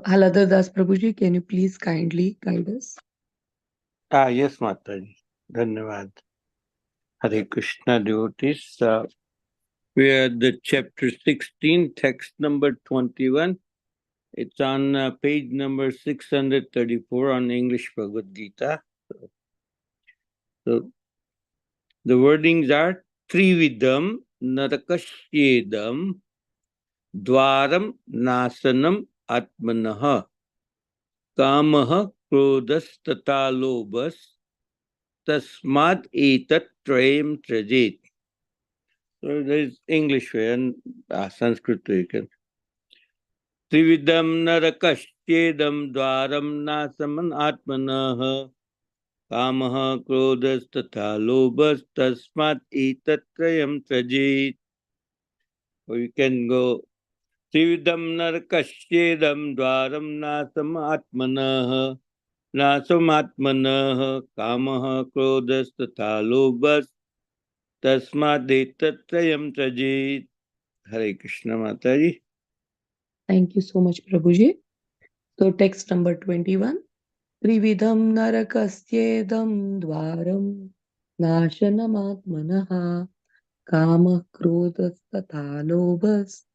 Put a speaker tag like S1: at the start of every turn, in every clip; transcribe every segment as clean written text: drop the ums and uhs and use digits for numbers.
S1: Haladar Das Prabhuji, can you please kindly guide us?
S2: Yes, Mataji. Dhanyavad. Hare Krishna devotees. We are at the chapter 16, text number 21. It's on page number 634 on English Bhagavad Gita. So the wordings are Trividam Narakashyedam Dwaram Nasanam Atmanaha Kamaha Krodastata Lobas Tasmad Etat Trayam Trajet. So there is English way and Sanskrit way. Trividam Narakashyedam Dwaram Nasaman Atmanaha Kamaha Krodastata Lobas Tasmat Etat Trayam Trajet. Or you can go Trividam Narakashyedam Dwaram Nasam Atmanaha Nasam Atmanaha Kamaha Krodastata Lobas Tasmat Etat Trayam Trajet. Hare Krishna Mataji.
S1: Thank you so much, Prabhuji. So text number 21. Trividam narakasyedam dwaram nashanamaatmanaha kama krodhastatha lobhas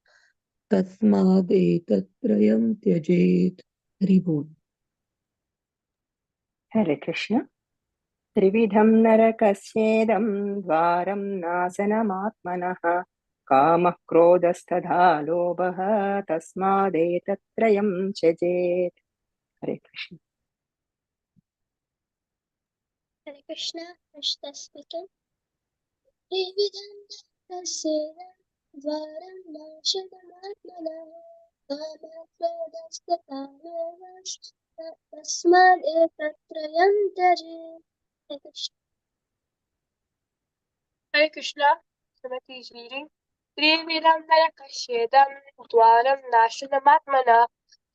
S1: tasmadetattrayam tyajet. Hari Bol.
S3: Hare Krishna. Trividham narakasyedam dvaram nasanamaatmanah kamah krodhastadha lobah tasmadetattrayam tyajet. Hare Krishna.
S4: Hare Krishna, Krishna speaking. Trividam narakasyedam dvaram nasanamaatmanah kamah krodhasthatha lobhas tasmadetattrayam tyajet. Hare Krishna, Srimati is reading. Trividam narakashyedam dwaram nashunamatmana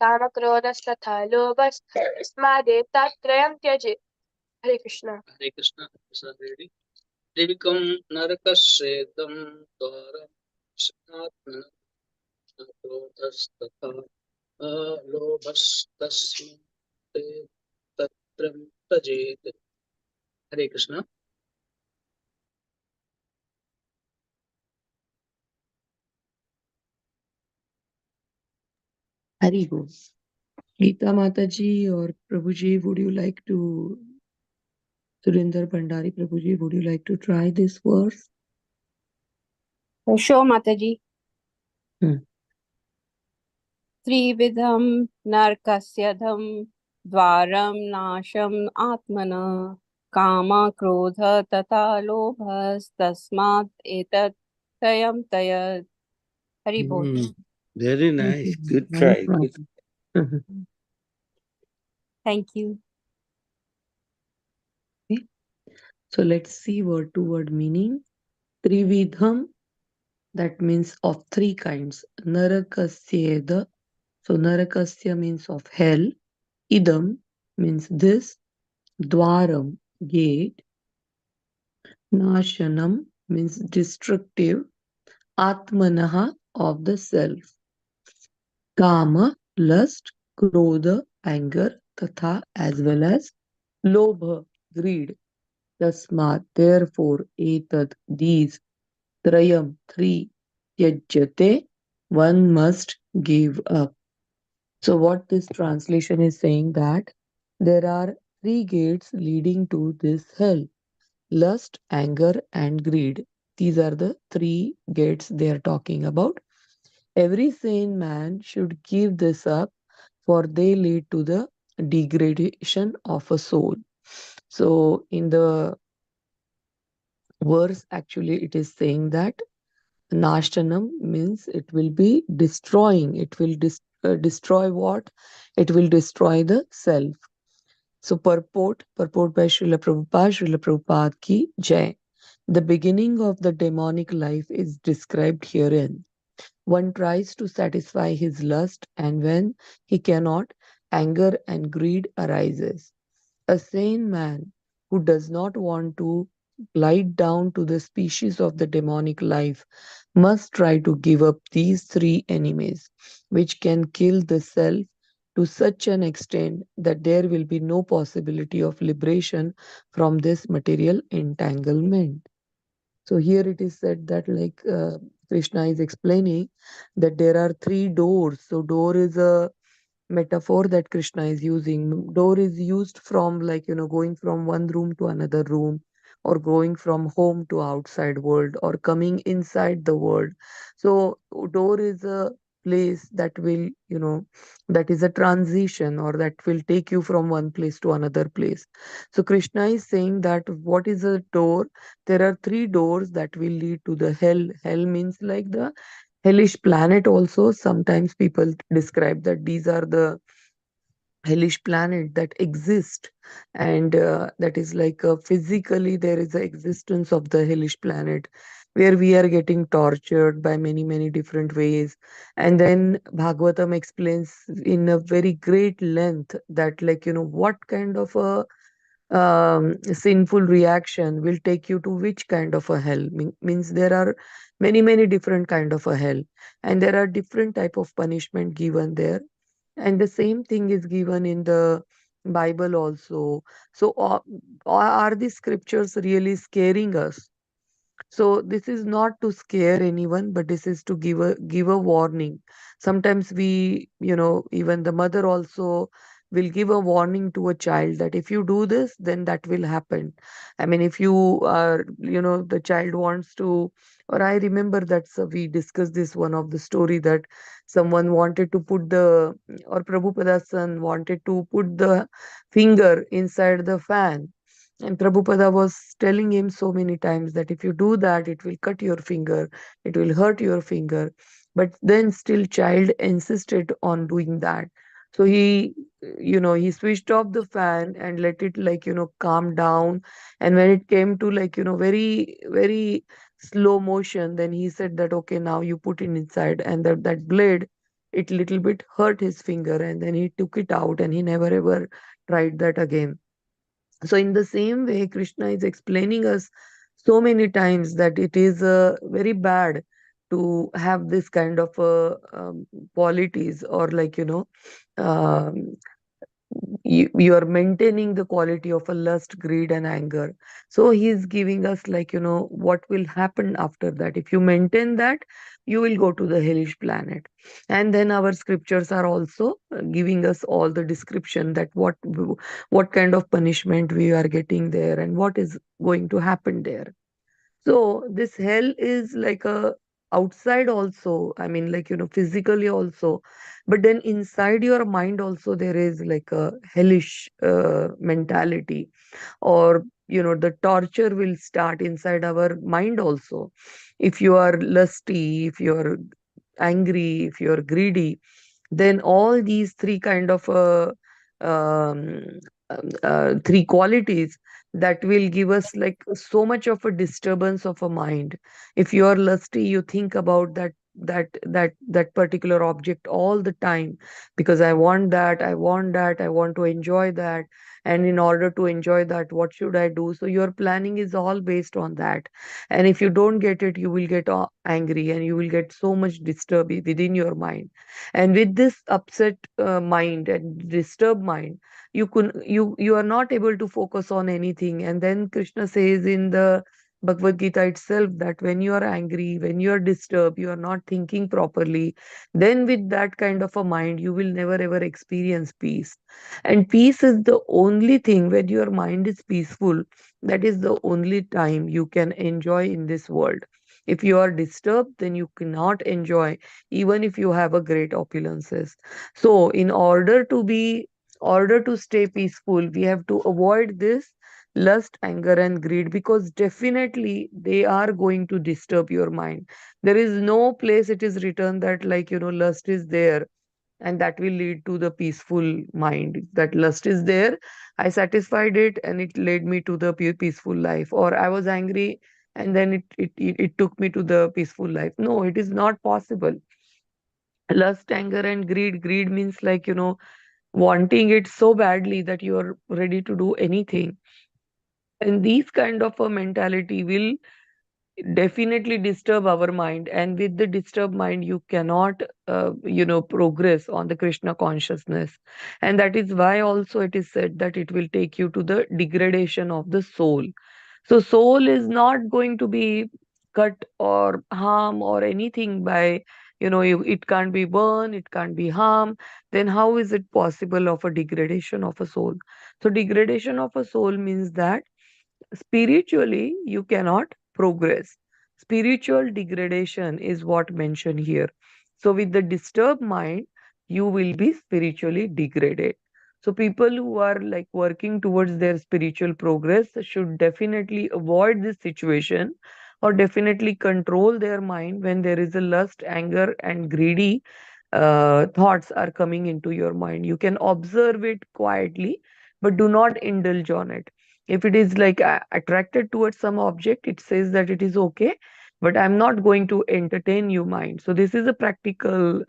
S4: kamakrodasthatha lobhas tasmadetattrayam tyajet. Hare Krishna.
S5: Hare Krishna, Krishna reading. Trivikam narakashyedam dwaram nashunamatmana kamakrodasthatha lobhas tasmadetattrayam tyajet. Hare Krishna.
S1: Hari Bol. Geeta Mataji or Prabhuji, would you like to, Surinder Bhandari Prabhuji, would you like to try this verse?
S3: Sure, Mataji.
S1: Hmm.
S3: Trividham narkasyadham dvaram nasham atmana kama krodha tata lobhas tasmat etat tayam tayat. Hari Bol.
S2: Very nice. Good
S1: No
S2: try.
S1: problem.
S3: Thank you.
S1: Okay. So let's see word to word meaning. Trividham, that means of three kinds. Narakasyeda, so narakasya means of hell. Idam means this. Dwaram, gate. Nashanam means destructive. Atmanaha, of the self. Kama, lust. Krodha, anger. Tatha, as well as. Lobha, greed. Tasmat, therefore, etad, these. Trayam, three. Tyajyate, one must give up. So what this translation is saying that there are three gates leading to this hell. Lust, anger and greed. These are the three gates they are talking about. Every sane man should give this up, for they lead to the degradation of a soul. So in the verse, actually, it is saying that Nashtanam means it will be destroying. It will destroy what? It will destroy the self. So purport by Srila Prabhupada ki Jai. The beginning of the demonic life is described herein. One tries to satisfy his lust, and when he cannot, anger and greed arises. A sane man who does not want to glide down to the species of the demonic life must try to give up these three enemies, which can kill the self to such an extent that there will be no possibility of liberation from this material entanglement. So here it is said that Krishna is explaining that there are three doors. So door is a metaphor that Krishna is using. Door is used from going from one room to another room, or going from home to outside world, or coming inside the world. So door is a place that will, that is a transition, or that will take you from one place to another place. So Krishna is saying that what is a door? There are three doors that will lead to the hell. Hell means like the hellish planet also. Sometimes people describe that these are the hellish planet that exist, and that is physically there is a existence of the hellish planet, where we are getting tortured by many many different ways. And then Bhagavatam explains in a very great length that what kind of a sinful reaction will take you to which kind of a hell. Means there are many many different kind of a hell, and there are different type of punishment given there, and the same thing is given in the Bible also. So are these scriptures really scaring us? So this is not to scare anyone, but this is to give a warning. Sometimes we, even the mother also will give a warning to a child that if you do this, then that will happen. I mean, if you are, the child wants to, or I remember that, so we discussed this one of the story that someone wanted to put or Prabhupada's son wanted to put the finger inside the fan, and Prabhupada was telling him so many times that if you do that, it will cut your finger, it will hurt your finger. But then still child insisted on doing that. So he switched off the fan and let it calm down. And when it came to very, very slow motion, then he said that, okay, now you put it inside, and that blade, it little bit hurt his finger, and then he took it out and he never ever tried that again. So, in the same way, Krishna is explaining us so many times that it is very bad to have this kind of qualities, or um, you are maintaining the quality of a lust, greed, and anger. So he is giving us what will happen after that. If you maintain that, you will go to the hellish planet. And then our scriptures are also giving us all the description that what kind of punishment we are getting there, and what is going to happen there. So this hell is like a outside also, I mean, physically also, but then inside your mind also there is like a hellish mentality, or the torture will start inside our mind also. If you are lusty, if you are angry, if you are greedy, then all these three kind of um, three qualities that will give us so much of a disturbance of a mind. If you are lusty, you think about that particular object all the time, because I want that, I want that, I want to enjoy that. And in order to enjoy that, what should I do? So your planning is all based on that. And if you don't get it, you will get angry, and you will get so much disturbed within your mind. And with this upset mind and disturbed mind, you are not able to focus on anything. And then Krishna says in the Bhagavad Gita itself that when you are angry, when you are disturbed, you are not thinking properly, then with that kind of a mind, you will never ever experience peace. And peace is the only thing. When your mind is peaceful, that is the only time you can enjoy in this world. If you are disturbed, then you cannot enjoy, even if you have a great opulences. So in order to stay peaceful, we have to avoid this lust, anger, and greed, because definitely they are going to disturb your mind. There is no place it is written that lust is there and that will lead to the peaceful mind. That lust is there, I satisfied it, and it led me to the peaceful life. Or I was angry, and then it took me to the peaceful life. No, it is not possible. Lust, anger, and greed means wanting it so badly that you are ready to do anything. And these kind of a mentality will definitely disturb our mind, and with the disturbed mind you cannot progress on the Krishna consciousness. And that is why also it is said that it will take you to the degradation of the soul. So soul is not going to be cut or harm or anything by, it can't be burned, it can't be harmed. Then how is it possible of a degradation of a soul? So degradation of a soul means that spiritually you cannot progress. Spiritual degradation is what mentioned here. So with the disturbed mind you will be spiritually degraded. So people who are like working towards their spiritual progress should definitely avoid this situation, or definitely control their mind when there is a lust, anger and greedy thoughts are coming into your mind. You can observe it quietly, but do not indulge on it. If it is like attracted towards some object, it says that it is okay, but I'm not going to entertain you mind. So this is a practical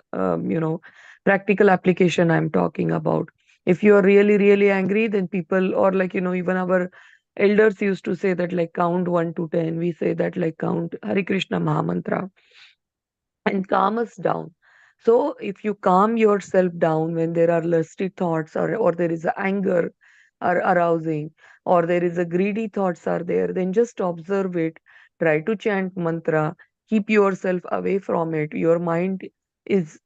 S1: practical application I'm talking about. If you are really really angry, then people, or like even our elders used to say that like count 1 to 10. We say that like count Hare Krishna Mahamantra and calm us down. So if you calm yourself down when there are lusty thoughts, or there is a anger are arousing, or there is a greedy thoughts are there, then just observe it. Try to chant mantra. Keep yourself away from it. Your mind is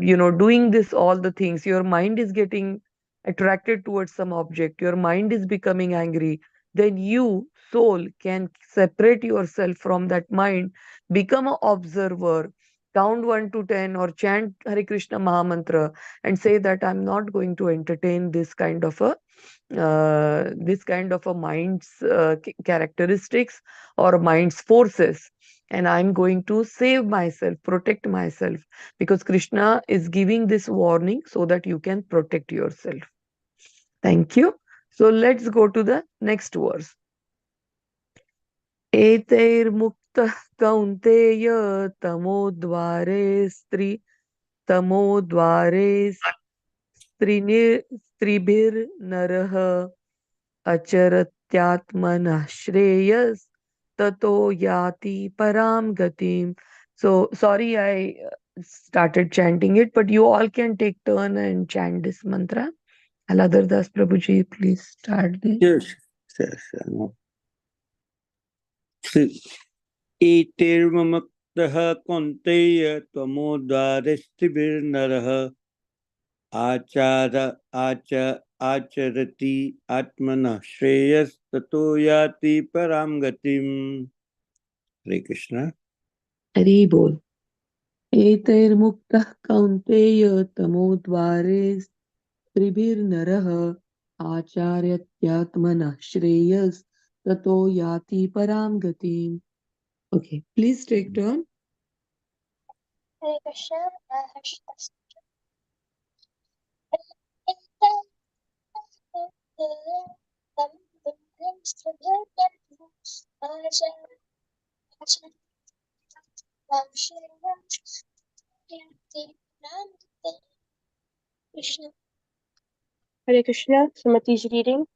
S1: doing this all the things. Your mind is getting attracted towards some object. Your mind is becoming angry. Then you, soul, can separate yourself from that mind, become an observer, count 1 to 10 or chant Hare Krishna Mahamantra, and say that I'm not going to entertain this kind of a mind's characteristics or mind's forces, and I'm going to save myself, protect myself, because Krishna is giving this warning so that you can protect yourself. Thank you. So let's go to the next verse. एतैर्मुक्तः कौन्तेय तमोद्वारे तमोद्वारे स्त्रिभिर्नरः अचरत्यात्मनः श्रेयस्ततो याति param gatim. So sorry I started chanting it, but you all can take turn and chant this mantra. Aladar Das Prabhuji, please start this.
S2: Yes, yes. एतेर्ममक्तः कौन्तेय त्वमोद्वारस्त्रिभिर्नरः आचार आच आचरति आत्मनः श्रेयस्ततो याति परां गतिम्. हरे कृष्ण.
S1: हरि बोल. एतैर्मुक्तः कौन्तेय तमोद्वारे स्त्रिभिर्नरः आचार्यत्यात्मनः श्रेयस्ततो याति परां गतिम्. Okay, please take turn.
S4: Hare Krishna, Harshita. Hare Krishna, Srimati is reading.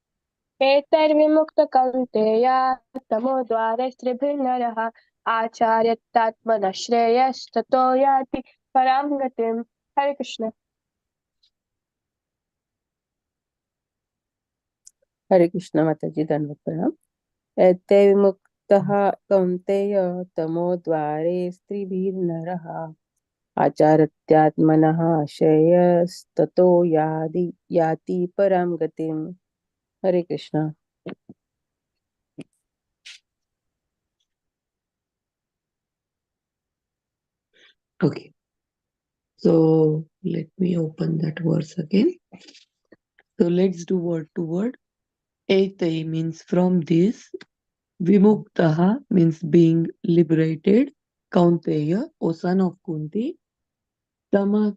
S4: Etarvimukta tamodvare stribhinaraha acharyatatmana shreyastato yati param gatim. Hare Krishna.
S3: हरे कृष्ण माता जी, धन्यवाद प्रणाम। एते विमुक्तः कौन्तेय तमोद्वारे स्त्रिभिर्नरः आचारत्यात्मनः श्रेयस्ततो याति परां गतिम्। हरे Krishna.
S1: Okay, so let me open that verse again. So let's do word to word. Etai means from this. Vimuktaha means being liberated. Kaunteya, O son of Kunti. Tama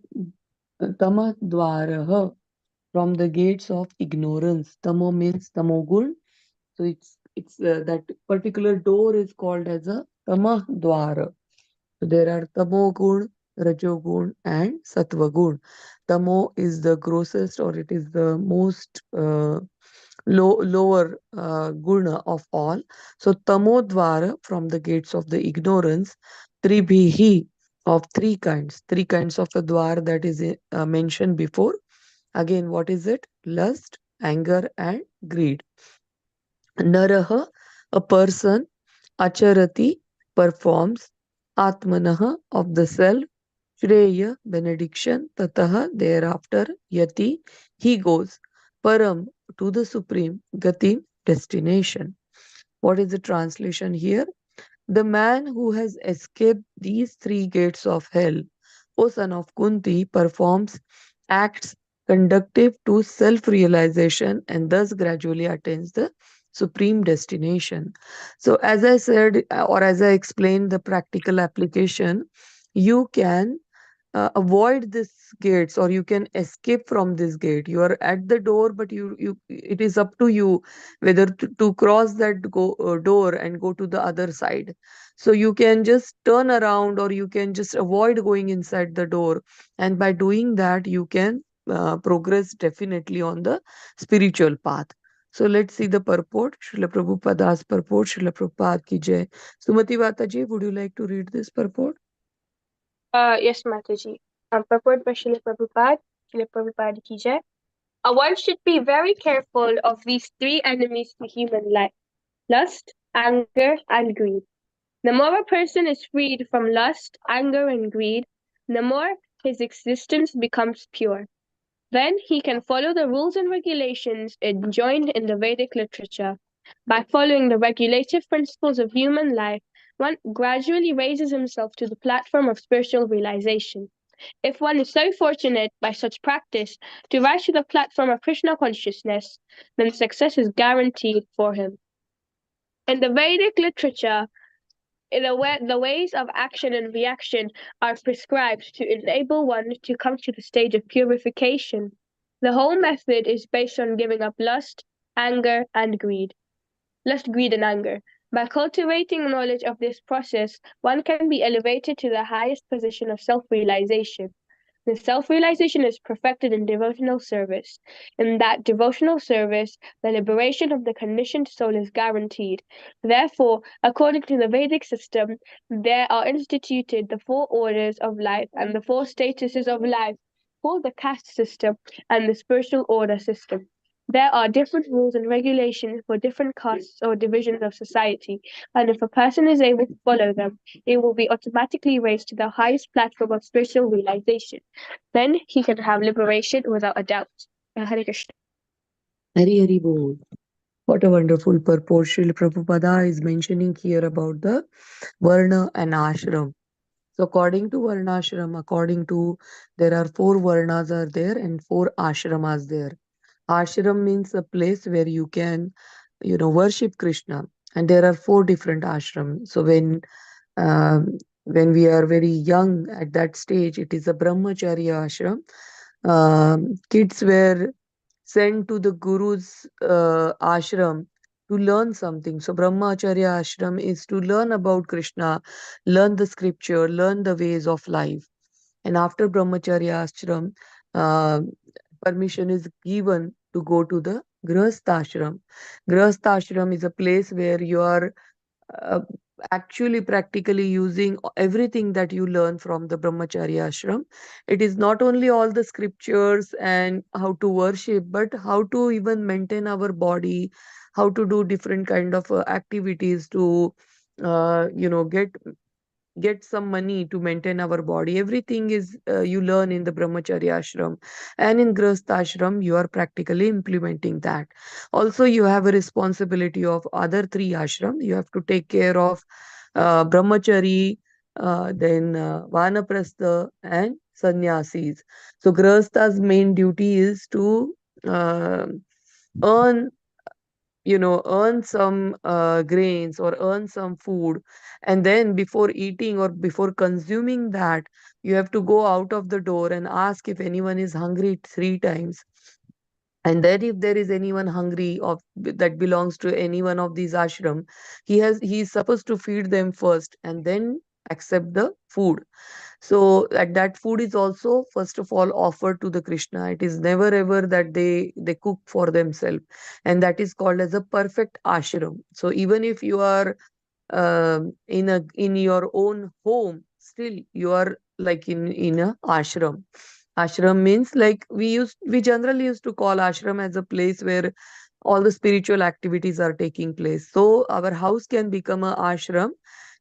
S1: Tamadvaraha, from the gates of ignorance. Tamo means tamogun. So it's that particular door is called as a tamadvara. So there are tamogun, rajogun, and sattvagun. Tamo is the grossest, or it is the most lower guna of all. So tamodvara, from the gates of the ignorance, tribhihi, of three kinds of a dwar that is mentioned before. Again, what is it? Lust, anger, and greed. Naraha, a person, acharati, performs, atmanaha, of the self, shreya, benediction, tataha, thereafter, yati, he goes, param, to the supreme, gati, destination. What is the translation here? The man who has escaped these three gates of hell, O son of Kunti, performs acts conducive to self realization and thus gradually attains the supreme destination. So, as I said, or as I explained, the practical application, you can avoid this gates, or you can escape from this gate. You are at the door, but you it is up to you whether to cross that door and go to the other side. So you can just turn around, or you can just avoid going inside the door, and by doing that you can progress definitely on the spiritual path. So let's see the purport. Srila Prabhupada's purport. Srila Prabhupada ki jai. Sumati Vataji, would you like to read this purport?
S4: Yes, Mataji. Purport by Srila Prabhupada ki jai. One should be very careful of these three enemies to human life: lust, anger, and greed. The more a person is freed from lust, anger, and greed, the more his existence becomes pure. Then he can follow the rules and regulations enjoined in the Vedic literature. By following the regulative principles of human life, one gradually raises himself to the platform of spiritual realization. If one is so fortunate by such practice to rise to the platform of Krishna consciousness, then success is guaranteed for him. In the Vedic literature, the ways of action and reaction are prescribed to enable one to come to the stage of purification. The whole method is based on giving up lust, anger, and greed. Lust, greed, and anger. By cultivating knowledge of this process, one can be elevated to the highest position of self realization. The self realization is perfected in devotional service. In that devotional service, the liberation of the conditioned soul is guaranteed. Therefore, according to the Vedic system, there are instituted the four orders of life and the four statuses of life, called the caste system and the spiritual order system. There are different rules and regulations for different castes or divisions of society, and if a person is able to follow them, he will be automatically raised to the highest platform of spiritual realization. Then he can have liberation without a doubt. Hare Krishna.
S1: Hari Hari Bol. What a wonderful purport Srila Prabhupada is mentioning here about the Varna and Ashram. So according to Varnashram, there are four Varnas are there and four Ashramas there. Ashram means a place where you can, worship Krishna. And there are four different ashrams. So when we are very young at that stage, it is a Brahmacharya ashram. Kids were sent to the guru's ashram to learn something. So Brahmacharya ashram is to learn about Krishna, learn the scripture, learn the ways of life. And after Brahmacharya ashram, uh, permission is given to go to the Grihastha ashram. Grihastha ashram is a place where you are uh, actually practically using everything that you learn from the Brahmacharya ashram. It is not only all the scriptures and how to worship, but how to even maintain our body, how to do different kind of activities to get some money to maintain our body. Everything is you learn in the Brahmacharya ashram, and in Grihastha ashram you are practically implementing that. Also, you have a responsibility of other three ashram. You have to take care of Brahmachari, then Vanaprastha and Sannyasis. So Grihastha's main duty is to uh, earn earn some grains or earn some food, and then before eating or before consuming that, you have to go out of the door and ask if anyone is hungry three times. And then if there is anyone hungry that belongs to any one of these ashram, he is supposed to feed them first and then accept the food. So that food is also first of all offered to the Krishna. It is never ever that they cook for themselves, and that is called as a perfect ashram. So even if you are in your own home, still you are like in a ashram. Ashram means, like, we generally used to call ashram as a place where all the spiritual activities are taking place. So our house can become a ashram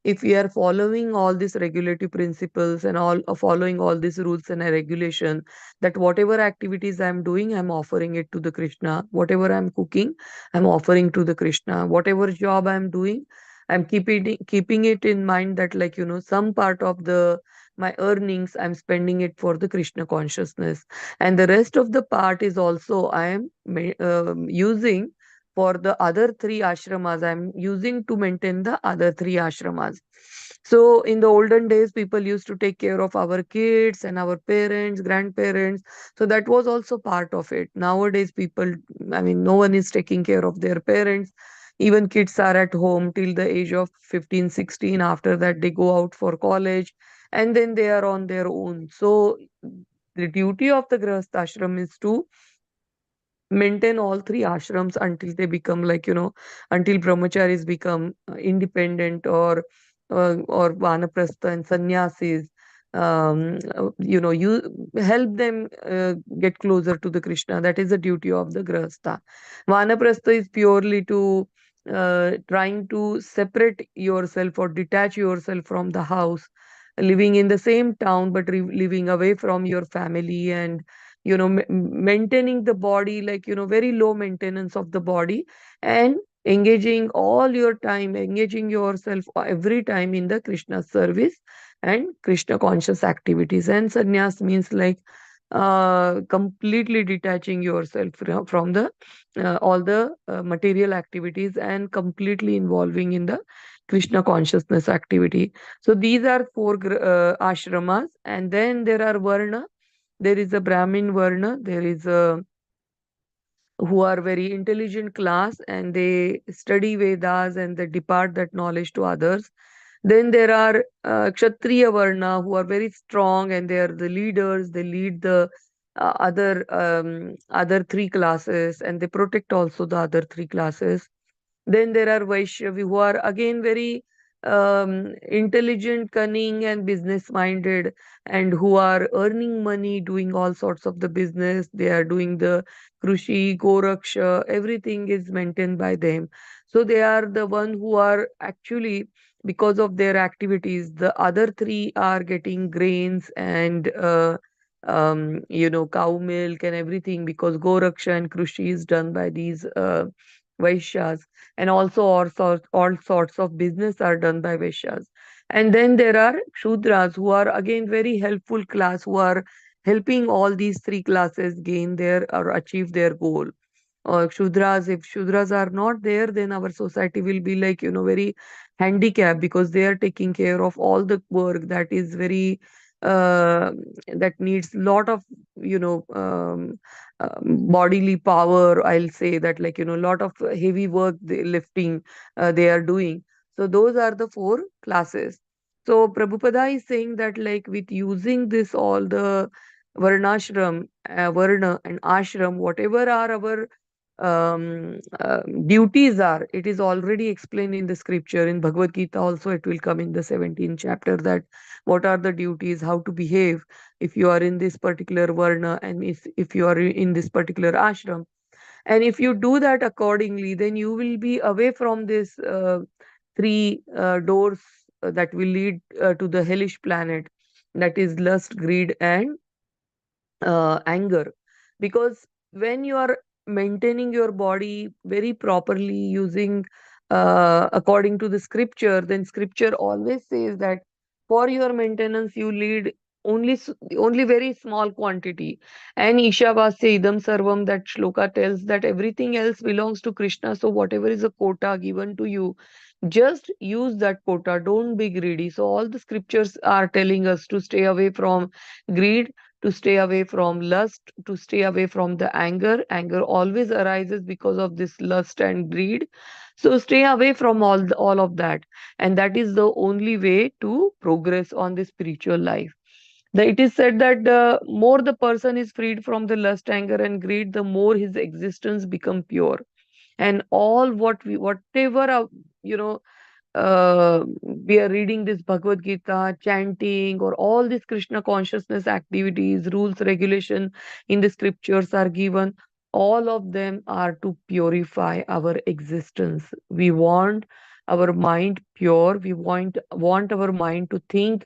S1: if we are following all these regulatory principles and all following all these rules and regulation, that whatever activities I'm doing, I'm offering it to the Krishna. Whatever I'm cooking, I'm offering to the Krishna. Whatever job I'm doing, I'm keeping it in mind that, like, some part of the my earnings, I'm spending it for the Krishna consciousness, and the rest of the part is also I am using for the other three ashramas. I'm using to maintain the other three ashramas. So in the olden days, people used to take care of our kids and our parents, grandparents. So that was also part of it. Nowadays, people, I mean, no one is taking care of their parents. Even kids are at home till the age of 15, 16. After that, they go out for college and then they are on their own. So the duty of the Grihastha ashram is to maintain all three ashrams until they become, like, until brahmacharis become independent, or vanaprastha and sannyasis. You help them get closer to the Krishna. That is the duty of the grahastha. Vanaprastha is purely to trying to separate yourself or detach yourself from the house, living in the same town but living away from your family, and maintaining the body, like, very low maintenance of the body, and engaging all your time, engaging yourself every time in the Krishna service and Krishna conscious activities. And sannyas means, like, completely detaching yourself from the all the material activities and completely involving in the Krishna consciousness activity. So these are four ashramas, and then there are varna. There is a Brahmin Varna, there is a who are very intelligent class, and they study Vedas and they depart that knowledge to others. Then there are Kshatriya Varna who are very strong and they are the leaders. They lead the other three classes, and they protect also the other three classes. Then there are Vaishyavi who are again very intelligent, cunning, and business minded, and who are earning money doing all sorts of the business. They are doing the Krushi, Goraksha, everything is maintained by them. So they are the one who are actually, because of their activities, the other three are getting grains and cow milk and everything, because Goraksha and Krushi is done by these Vaishyas, and also all sorts of business are done by Vaishyas. And then there are Shudras who are again very helpful class, who are helping all these three classes gain their or achieve their goal. Or Shudras, if Shudras are not there, then our society will be, like, very handicapped, because they are taking care of all the work that is very uh, that needs lot of bodily power. I'll say that, like, lot of heavy work, lifting they are doing. So those are the four classes. So Prabhupada is saying that, like, with using this all the varnashram, varna and ashram, whatever are our duties are, it is already explained in the scripture. In Bhagavad Gita also it will come in the 17th chapter, that what are the duties, how to behave if you are in this particular varna, and if you are in this particular ashram. And if you do that accordingly, then you will be away from this three doors that will lead to the hellish planet, that is lust, greed, and anger. Because when you are maintaining your body very properly, using according to the scripture, then scripture always says that for your maintenance you lead only very small quantity. And Ishavasya idam sarvam, that shloka tells that everything else belongs to Krishna. So whatever is a quota given to you, just use that quota, don't be greedy. So all the scriptures are telling us to stay away from greed, to stay away from lust, to stay away from the anger. Anger always arises because of this lust and greed. So stay away from all of that. And that is the only way to progress on the spiritual life. It is said that the more the person is freed from the lust, anger, and greed, the more his existence become pure. And all whatever you know we are reading this Bhagavad Gita, chanting, or all these Krishna consciousness activities, rules, regulation in the scriptures are given. All of them are to purify our existence. We want our mind pure. We want our mind to think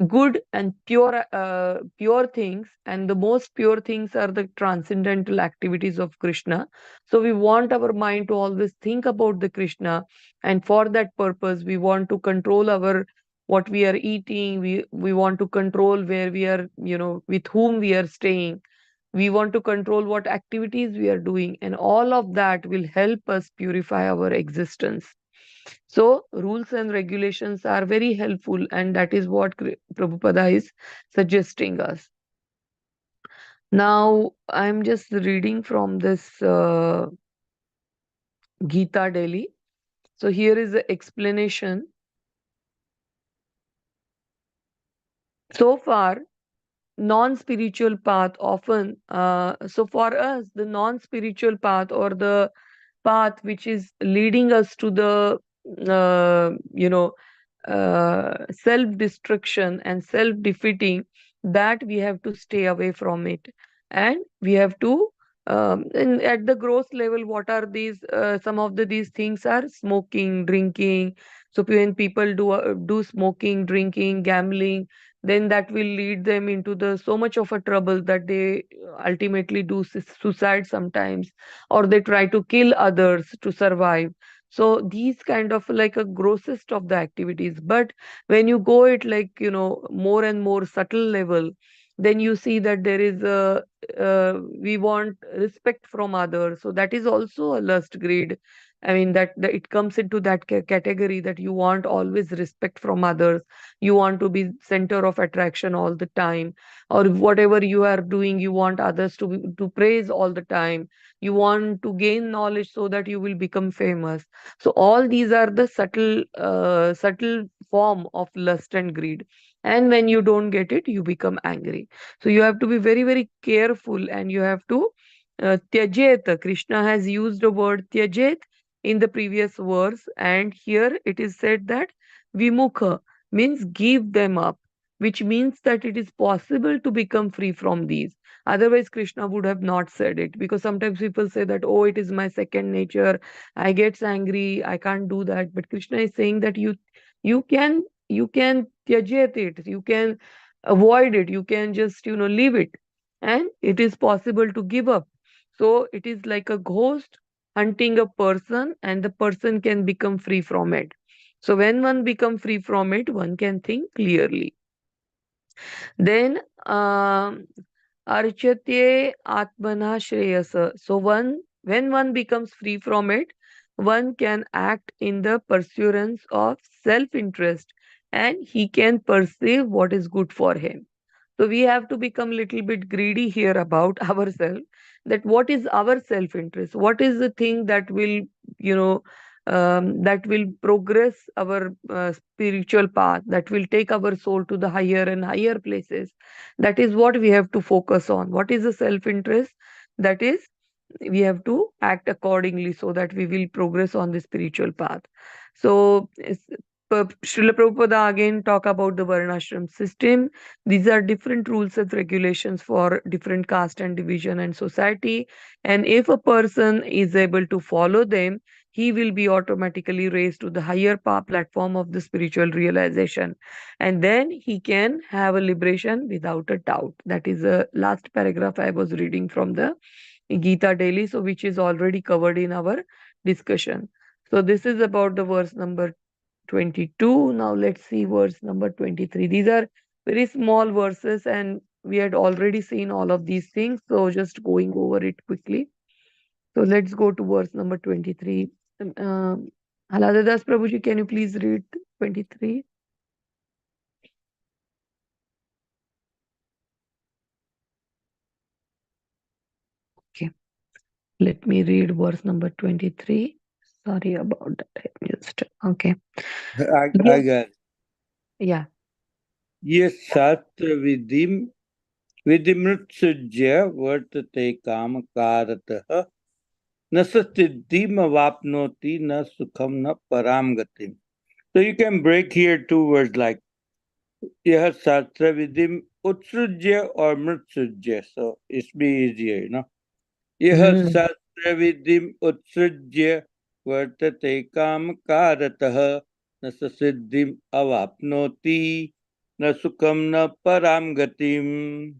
S1: good and pure things, and the most pure things are the transcendental activities of Krishna. So we want our mind to always think about the Krishna, and for that purpose we want to control our what we are eating. We want to control where we are, with whom we are staying. We want to control what activities we are doing, and all of that will help us purify our existence. So, rules and regulations are very helpful, and that is what Prabhupada is suggesting us. Now, I'm just reading from this Gita Delhi. So, here is the explanation. So far, non-spiritual path often, so for us, the non-spiritual path, or the path which is leading us to the self destruction and self defeating, that we have to stay away from it. And we have to and at the gross level, what are these some of these things are smoking, drinking. So when people do smoking, drinking, gambling, then that will lead them into the so much of a trouble that they ultimately do suicide sometimes, or they try to kill others to survive. So these kind of like a grossest of the activities. But when you go it like, more and more subtle level, then you see that there is a we want respect from others. So that is also a lust, greed. I mean that it comes into that category, that you want always respect from others. You want to be center of attraction all the time, or whatever you are doing, you want others to praise all the time. You want to gain knowledge so that you will become famous. So all these are the subtle form of lust and greed. And when you don't get it, you become angry. So you have to be very, very careful, and you have to tyajet. Krishna has used the word tyajet in the previous verse, and here it is said that vimukha means give them up, which means that it is possible to become free from these. Otherwise, Krishna would have not said it, because sometimes people say that, oh, it is my second nature. I get angry. I can't do that. But Krishna is saying that you can tyajet it. You can avoid it. You can just leave it, and it is possible to give up. So it is like a ghost hunting a person, and the person can become free from it. So when one become free from it, one can think clearly. Then archatye atmana shreyasa. So when one becomes free from it, one can act in the pursuance of self-interest, and he can perceive what is good for him. So we have to become little bit greedy here about ourselves, that what is our self-interest? What is the thing you know, that will progress our spiritual path, that will take our soul to the higher and higher places? That is what we have to focus on. What is the self-interest? That is, we have to act accordingly so that we will progress on the spiritual path. So Srila Prabhupada again talk about the Varnashram system. These are different rules and regulations for different caste and division and society. And if a person is able to follow them, he will be automatically raised to the higher platform of the spiritual realization. And then he can have a liberation without a doubt. That is the last paragraph I was reading from the Gita Daily, so which is already covered in our discussion. So this is about the verse number 22. Now let's see verse number 23. These are very small verses, and we had already seen all of these things. So just going over it quickly. So let's go to verse number 23. Haladadas Prabhuji, can you please read 23? Okay. Let me read verse number 23. Sorry about that. I just okay.
S2: I
S1: Yes.
S2: got
S1: Yeah.
S2: ये शास्त्र विधिमृत्सुज्य वर्तते कामकारतः न सिद्धिमवाप्नोति न सुखम न पराम गतिम. So you can break here two words like यह शास्त्र विधिम उत्सृज्य or मृत्सुज्य. So it's be easier, you know. यह शास्त्र विधिम उत्सृज्य वर्तते कामकारतः न सिद्धिम अवाप्नोति न सुखम न पराम गतिम.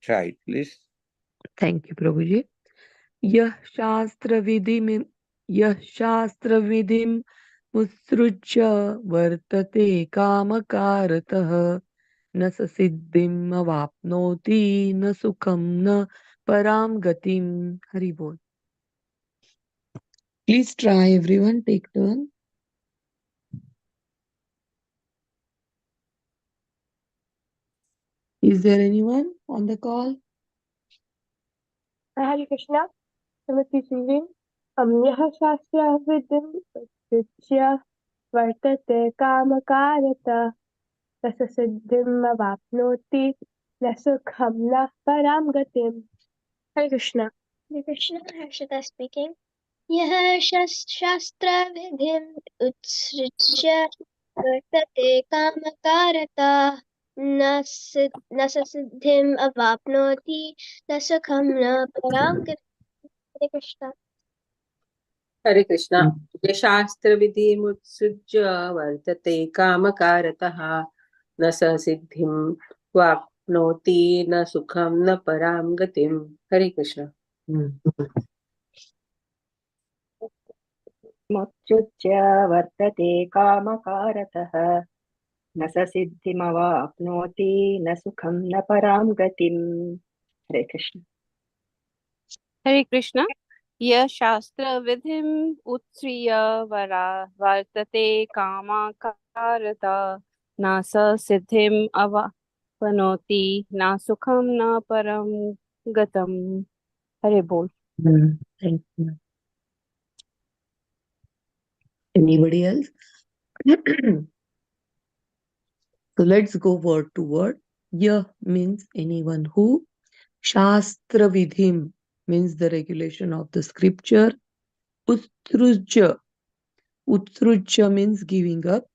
S2: Try it, please.
S1: Thank you, Prabhuji. यः शास्त्रविधिम् उत्सृज्य वर्तते कामकारतः न स सिद्धिम् अवाप्नोति न सुखं न पराम गतिम्. Hari Bol. Please try, everyone. Take turn. Is there anyone on the call?
S4: Hare Krishna. Samati reading. Yah shastra vidim utshya vartate kamakarata rasa siddhim avapnoti na sukham na param gatim. Hare Krishna.
S6: Hare Krishna, Harshita speaking. यः शास्त्रविधिम् उत्सृज्य वर्तते कामकारता न स सिद्धिम् अवाप्नोति न सुखं न परां गतिम्. हरे कृष्ण.
S3: हरे कृष्ण. ये शास्त्रविधिमुत्सृज्य वर्तते कामकारतः न स सिद्धिं वाप्नोति न सुखं न परां गतिम्. हरे कृष्ण.
S7: मुत्सृज्य वर्तते कामकारतः न स सिद्धिमवाप्नोति न सुखं न परां गतिम्. हरे कृष्ण.
S8: हरे कृष्ण. यः शास्त्रविधिम् उत्सृज्य वर्तते कामकारतः न स सिद्धिम् अवाप्नोति न सुखं न परं गतम्. हरे बोल.
S1: Thank you. Anybody else? So let's go word to word. Yah means anyone who. Shastra vidhim means the regulation of the scripture. Utrujya. Utrujya means giving up.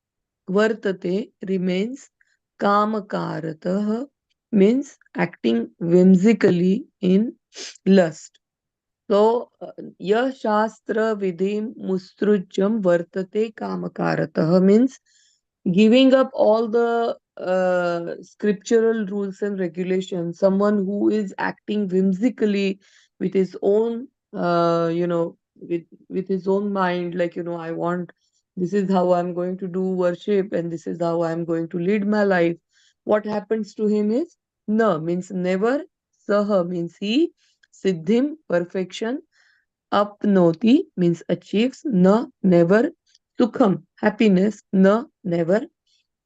S1: Vartate remains. Kamakaratah means acting whimsically in lust. So, yah shastra vidhim mustrujyam vartate kamakaratah means giving up all the scriptural rules and regulations. Someone who is acting whimsically with his own, with his own mind, like, I want, this is how I'm going to do worship and this is how I'm going to lead my life. What happens to him is na means never, saha means he, siddhim perfection, apnoti means achieves, na never, sukham happiness, na never,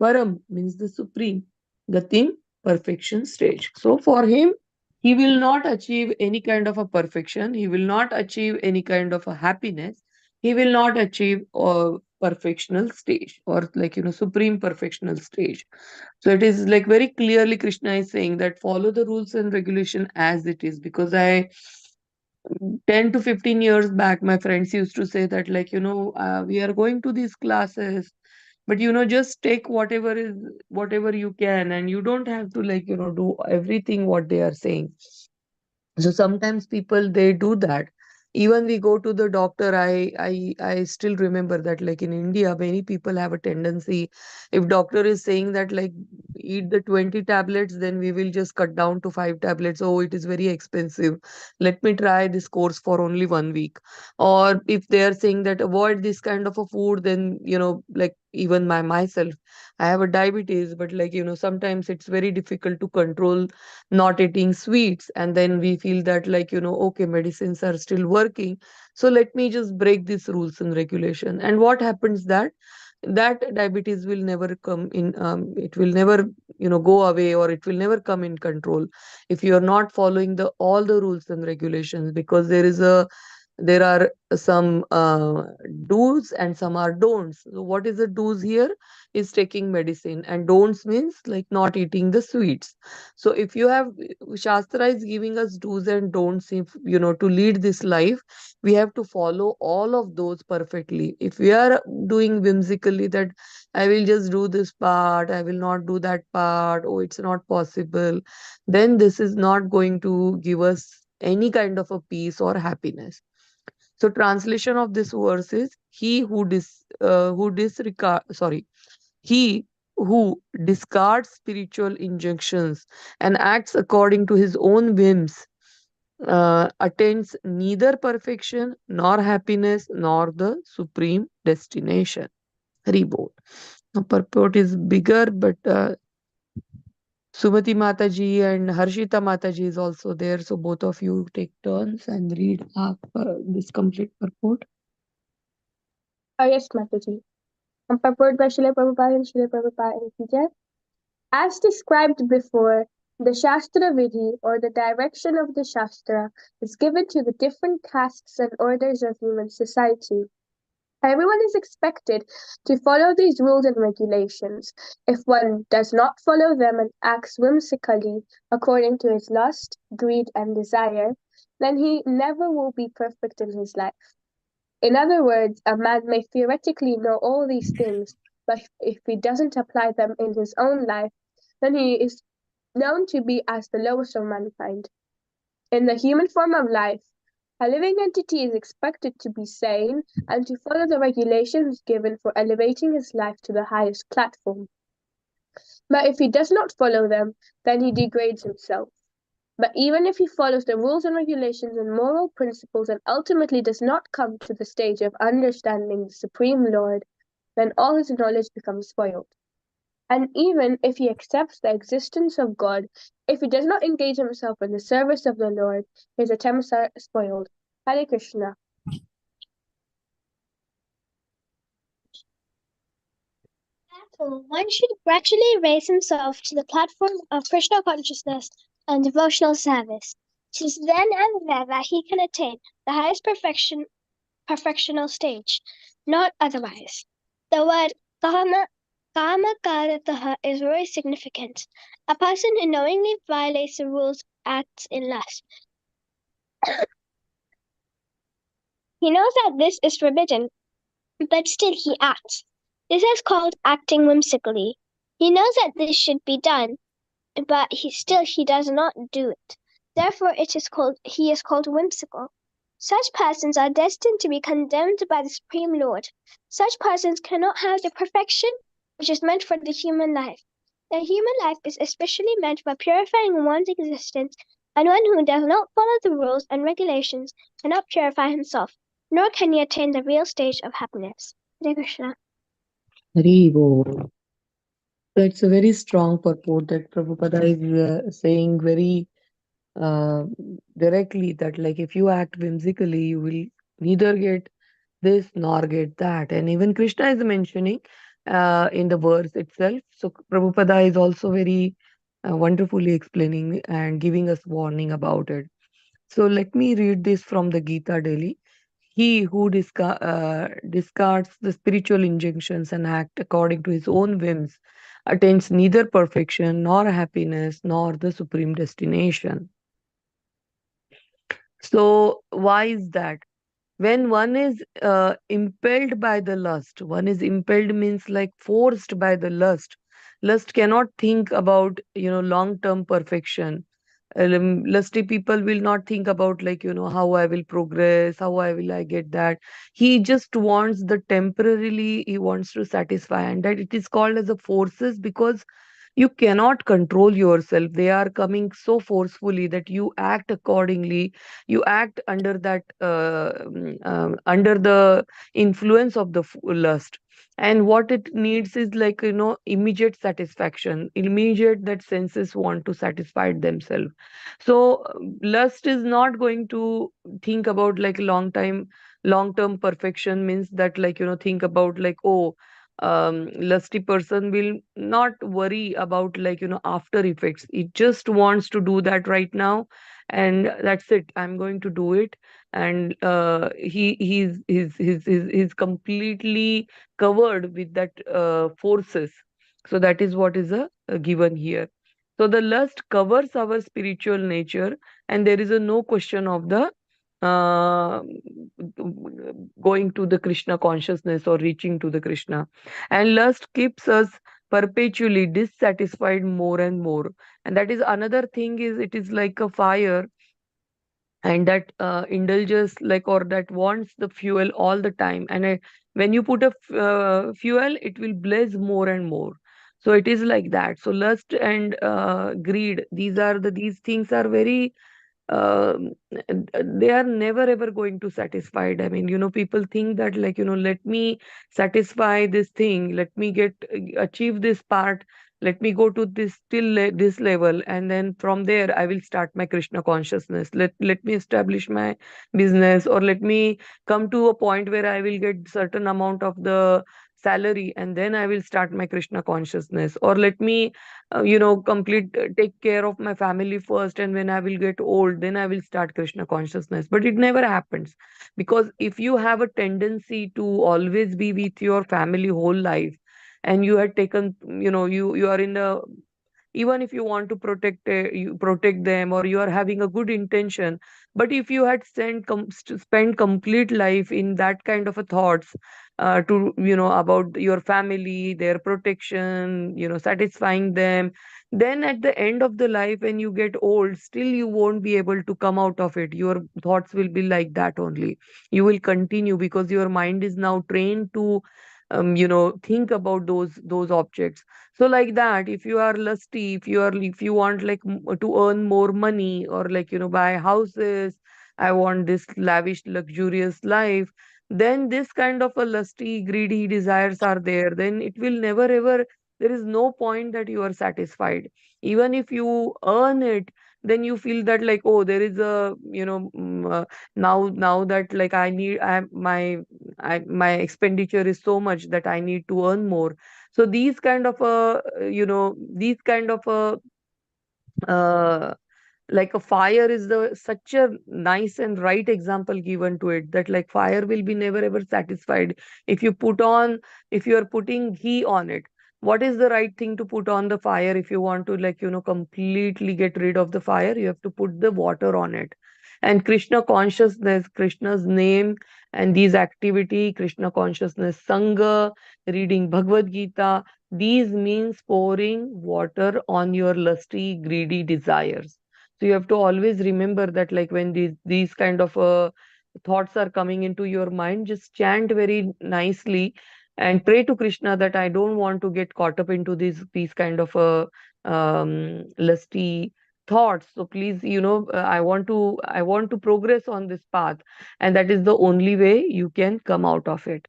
S1: param means the supreme, gatim perfection stage. So for him, he will not achieve any kind of a perfection, he will not achieve any kind of a happiness, he will not achieve a perfectional stage, or like supreme perfectional stage. So it is like very clearly Krishna is saying that follow the rules and regulation as it is, because I 10 to 15 years back, my friends used to say that, like, we are going to these classes, but, just take whatever you can, and you don't have to, like, do everything what they are saying. So sometimes people, they do that. Even we go to the doctor, I still remember that, like, in India, many people have a tendency, if doctor is saying that, like, eat the 20 tablets, then we will just cut down to 5 tablets. Oh, it is very expensive, let me try this course for only 1 week. Or if they are saying that avoid this kind of a food, then, like, even myself, I have a diabetes, but, like, sometimes it's very difficult to control not eating sweets, and then we feel that, like, okay, medicines are still working, so let me just break these rules and regulation. And what happens, that diabetes will never come in, it will never go away, or it will never come in control if you are not following the all the rules and regulations, because there is a there are some do's and some are don'ts. So what is the do's here is taking medicine, and don'ts means like not eating the sweets. So if you have, Shastra is giving us do's and don'ts, if to lead this life, we have to follow all of those perfectly. If we are doing whimsically that I will just do this part, I will not do that part, oh it's not possible, then this is not going to give us any kind of a peace or happiness. So translation of this verse is he who discards spiritual injunctions and acts according to his own whims attains neither perfection nor happiness nor the supreme destination. Reboot. The purport is bigger, but Sumati Mataji and Harshita Mataji is also there. So both of you take turns and read this complete purport.
S4: Yes, Mataji. Purport by Srila Prabhupada and Srila Prabhupada in India. As described before, the Shastra Vidhi, or the direction of the Shastra, is given to the different castes and orders of human society. Everyone is expected to follow these rules and regulations. If one does not follow them and acts whimsically according to his lust, greed, and desire, then he never will be perfect in his life. In other words, a man may theoretically know all these things, but if he doesn't apply them in his own life, then he is known to be as the lowest of mankind. In the human form of life, a living entity is expected to be sane and to follow the regulations given for elevating his life to the highest platform. But if he does not follow them, then he degrades himself. But even if he follows the rules and regulations and moral principles and ultimately does not come to the stage of understanding the Supreme Lord, then all his knowledge becomes spoiled. And even if he accepts the existence of God, if he does not engage himself in the service of the Lord, his attempts are spoiled. Hare Krishna.
S6: Therefore, one should gradually raise himself to the platform of Krishna consciousness and devotional service. It is then and there that he can attain the highest perfectional stage, not otherwise. The word kama karataha is very significant. A person who knowingly violates the rules acts in lust. He knows that this is forbidden, but still he acts. This is called acting whimsically. He knows that this should be done, but he does not do it. Therefore he is called whimsical. Such persons are destined to be condemned by the Supreme Lord. Such persons cannot have the perfection which is meant for the human life. The human life is especially meant for purifying one's existence, and one who does not follow the rules and regulations cannot purify himself, nor can he attain the real stage of happiness. Hare Krishna.
S1: Haribo. That's a very strong purport that Prabhupada is saying very uh, directly, that like if you act whimsically, you will neither get this nor get that. And even Krishna is mentioning in the verse itself. So Prabhupada is also very wonderfully explaining and giving us warning about it. So let me read this from the Gita daily. He who discards the spiritual injunctions and act according to his own whims attains neither perfection nor happiness nor the supreme destination. So why is that? When one is impelled by the lust, one is impelled means like forced by the lust. Lust cannot think about long term perfection. Lusty people will not think about like how I will progress, how I get that. He just wants the temporarily, he wants to satisfy, and that it is called as a forces because you cannot control yourself. They are coming so forcefully that you act accordingly. You act under that under the influence of the lust, and what it needs is like immediate satisfaction, immediate that senses want to satisfy themselves. So lust is not going to think about like long term perfection, means that like think about like, oh, lusty person will not worry about, like, after effects. It just wants to do that right now, and that's it. I'm going to do it. And he's completely covered with that forces. So that is what is given here. So the lust covers our spiritual nature, and there is a no question of the uh, going to the Krishna consciousness or reaching to the Krishna. And lust keeps us perpetually dissatisfied more and more. And that is another thing, is it is like a fire, and that indulges, like, or that wants the fuel all the time. And when you put a fuel, it will blaze more and more. So it is like that. So lust and greed, these things are very, um, they are never ever going to satisfied. I mean, people think that, like, let me satisfy this thing, let me achieve this part, let me go to this this level, and then from there I will start my Krishna consciousness. Let me establish my business, or let me come to a point where I will get certain amount of the salary, and then I will start my Krishna consciousness. Or let me complete take care of my family first, and when I will get old, then I will start Krishna consciousness. But it never happens, because if you have a tendency to always be with your family whole life, and you had taken, you are in a, even if you want to you protect them, or you are having a good intention, but if you had spent complete life in that kind of a thoughts, to about your family, their protection, satisfying them, then at the end of the life, when you get old, still you won't be able to come out of it. Your thoughts will be like that only. You will continue, because your mind is now trained to think about those objects. So like that, if you are lusty, if you want, like, to earn more money, or, like, buy houses, I want this lavish luxurious life, then this kind of a lusty greedy desires are there, then it will never ever, there is no point that you are satisfied. Even if you earn it, then you feel that, like, oh, there is a, now that, like, my expenditure is so much that I need to earn more. So these kind of these kind of uh, like a fire is the such a nice and right example given to it, that, like, fire will be never ever satisfied. If you are putting ghee on it, what is the right thing to put on the fire? If you want to, like, completely get rid of the fire, you have to put the water on it. And Krishna consciousness, Krishna's name, and these activity, Krishna consciousness, sangha, reading Bhagavad Gita, these means pouring water on your lusty greedy desires. So you have to always remember that, like, when these kind of thoughts are coming into your mind, just chant very nicely and pray to Krishna that I don't want to get caught up into these kind of lusty thoughts. So please, I want to progress on this path, and that is the only way you can come out of it.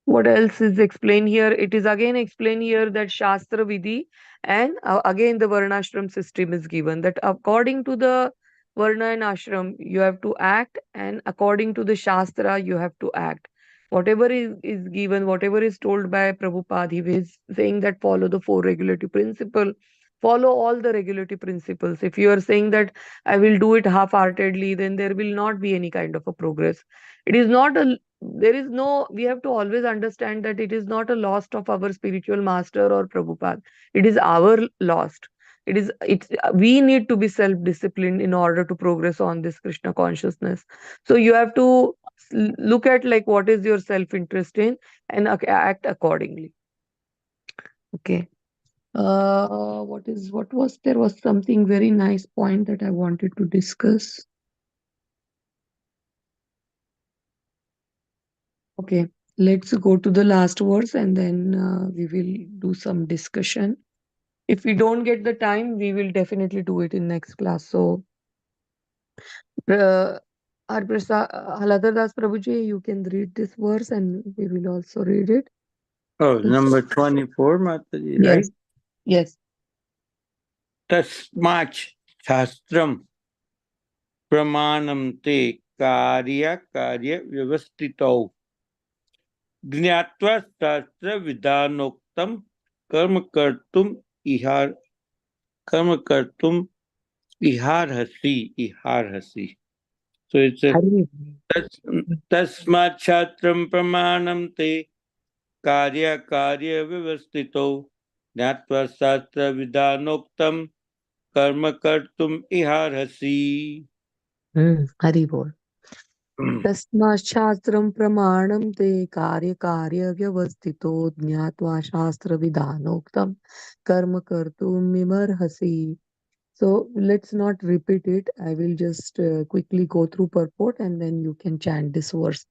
S1: What else is explained here? It is again explained here that Shastra Vidhi, and again the Varnashram system is given, that according to the Varna and Ashram, you have to act, and according to the Shastra, you have to act. Whatever is given, whatever is told by Prabhupada, he is saying that follow the four regulative principle, follow all the regulative principles. If you are saying that I will do it half-heartedly, then there will not be any kind of a progress. It is not a there is no We have to always understand that it is not a loss of our spiritual master or Prabhupada. It is our lost. It's We need to be self-disciplined in order to progress on this Krishna consciousness. So you have to look at, like, what is your self-interest in, and act accordingly. Okay. What was There was something very nice point that I wanted to discuss. Okay, let's go to the last verse, and then we will do some discussion. If we don't get the time, we will definitely do it in next class. So, uh, Haladar Das Prabhuji, you can read this verse, and we will also read it.
S2: Oh, number 24, Mataji,
S1: Yes,
S2: right?
S1: yes.
S2: Tasmach Shastram Pramanam Te Karya Vyavastito ज्ञात्वा शास्त्र विधानोक्तम कर्म कर्म इहारहसी. So it's a
S1: Hari.
S2: tasmat chatram pramanam te karya vyavastito ज्ञात्वा शास्त्र विधानोक्तम कर्म कर्तुम इहारहसी.
S1: Hari bol. तस्माच्छास्त्रं प्रमाणं ते कार्यकार्यव्यवस्थितो ज्ञात्वा शास्त्रविधानोक्तं कर्म कर्तुमिमर्हसि. So let's not repeat it. I will just quickly go through purport and then you can chant this verse.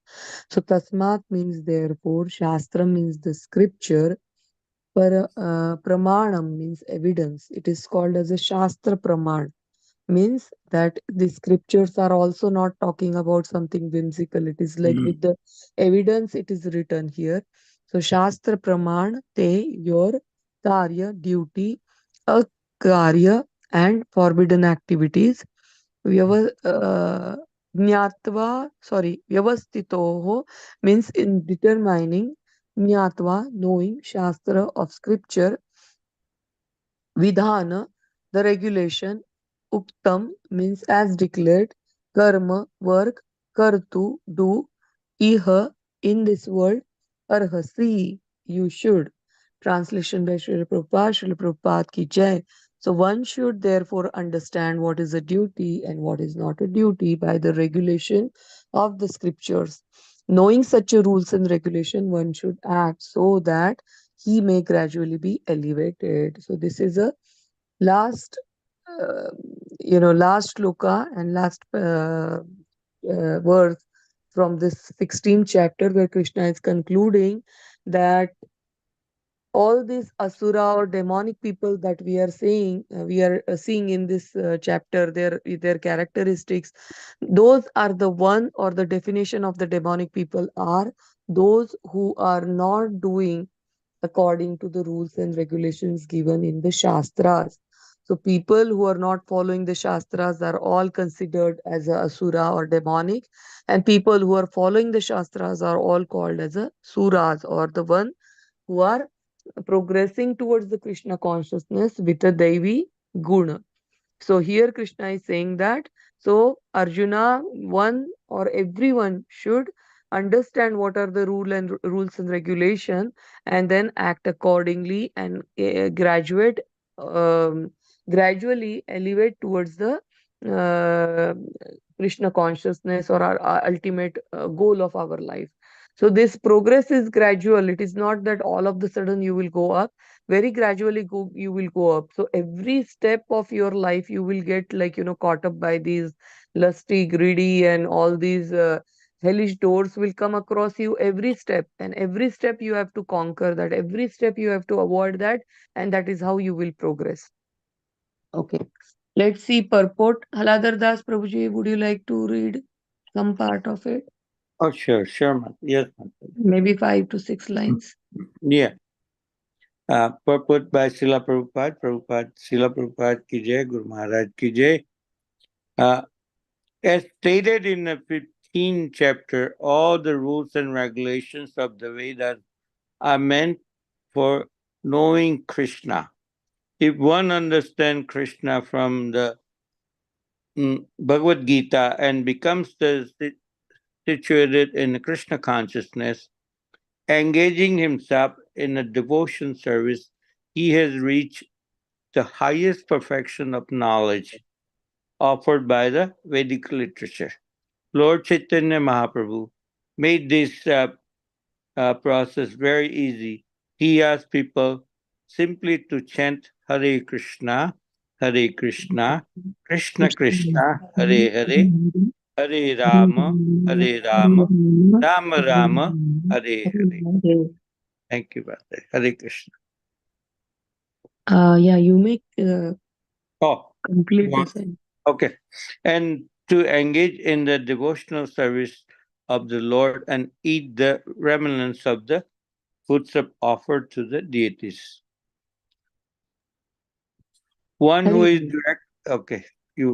S1: So tasmat means therefore, shastra means the scripture, pramanam means evidence. It is called as a shastra praman, means that the scriptures are also not talking about something whimsical. It is like with the evidence it is written here. So shastra praman te, your karya, duty, akarya and forbidden activities, vyavastitoho means in determining, jnatva knowing, shastra of scripture, vidhana the regulation, uktam means as declared, karma work, kartu do, iha in this world, arhasi you should. Translation by Srila Prabhupada. Srila Prabhupada ki jai. So one should therefore understand what is a duty and what is not a duty by the regulation of the scriptures. Knowing such a rules and regulation, one should act so that he may gradually be elevated. So this is a last, uh, last shloka and last verse from this 16th chapter where Krishna is concluding that all these asura or demonic people that we are seeing in this chapter, their characteristics, those are the one, or the definition of the demonic people are those who are not doing according to the rules and regulations given in the Shastras. So people who are not following the Shastras are all considered as a Asura or demonic, and people who are following the Shastras are all called as a Suras, or the one who are progressing towards the Krishna consciousness with a Devi Guna. So here Krishna is saying that, so Arjuna, one or everyone should understand what are the rules and regulation, and then act accordingly, and um, gradually elevate towards the uh, Krishna consciousness, or our ultimate goal of our life. So this progress is gradual. It is not that all of the sudden you will go up. Very gradually you will go up. So every step of your life you will get, like, caught up by these lusty, greedy and all these hellish doors will come across you every step, and every step you have to conquer that, every step you have to avoid that, and that is how you will progress. Okay, let's see purport. Haladar Das Prabhuji, would you like to read some part of it?
S2: Oh, sure, yes, Mataji.
S1: Maybe 5 to 6 lines.
S2: Yeah. Purport by Srila Prabhupada, Srila Prabhupada ki jai, Guru Maharaj ki jai. As stated in the 15th chapter, all the rules and regulations of the Vedas are meant for knowing Krishna. If one understands Krishna from the Bhagavad Gita and becomes situated in Krishna consciousness, engaging himself in a devotion service, he has reached the highest perfection of knowledge offered by the Vedic literature. Lord Chaitanya Mahaprabhu made this process very easy. He asked people simply to chant Hare Krishna, Krishna Krishna, Hare Hare, Hare Rama, Rama Rama, Hare Hare. Thank you, Brother. Hare Krishna.
S1: Yeah, you make
S2: Oh,
S1: complete
S2: one-
S1: the sentence.
S2: okay. And to engage in the devotional service of the Lord and eat the remnants of the foods offered to the deities. One who is direct. Okay.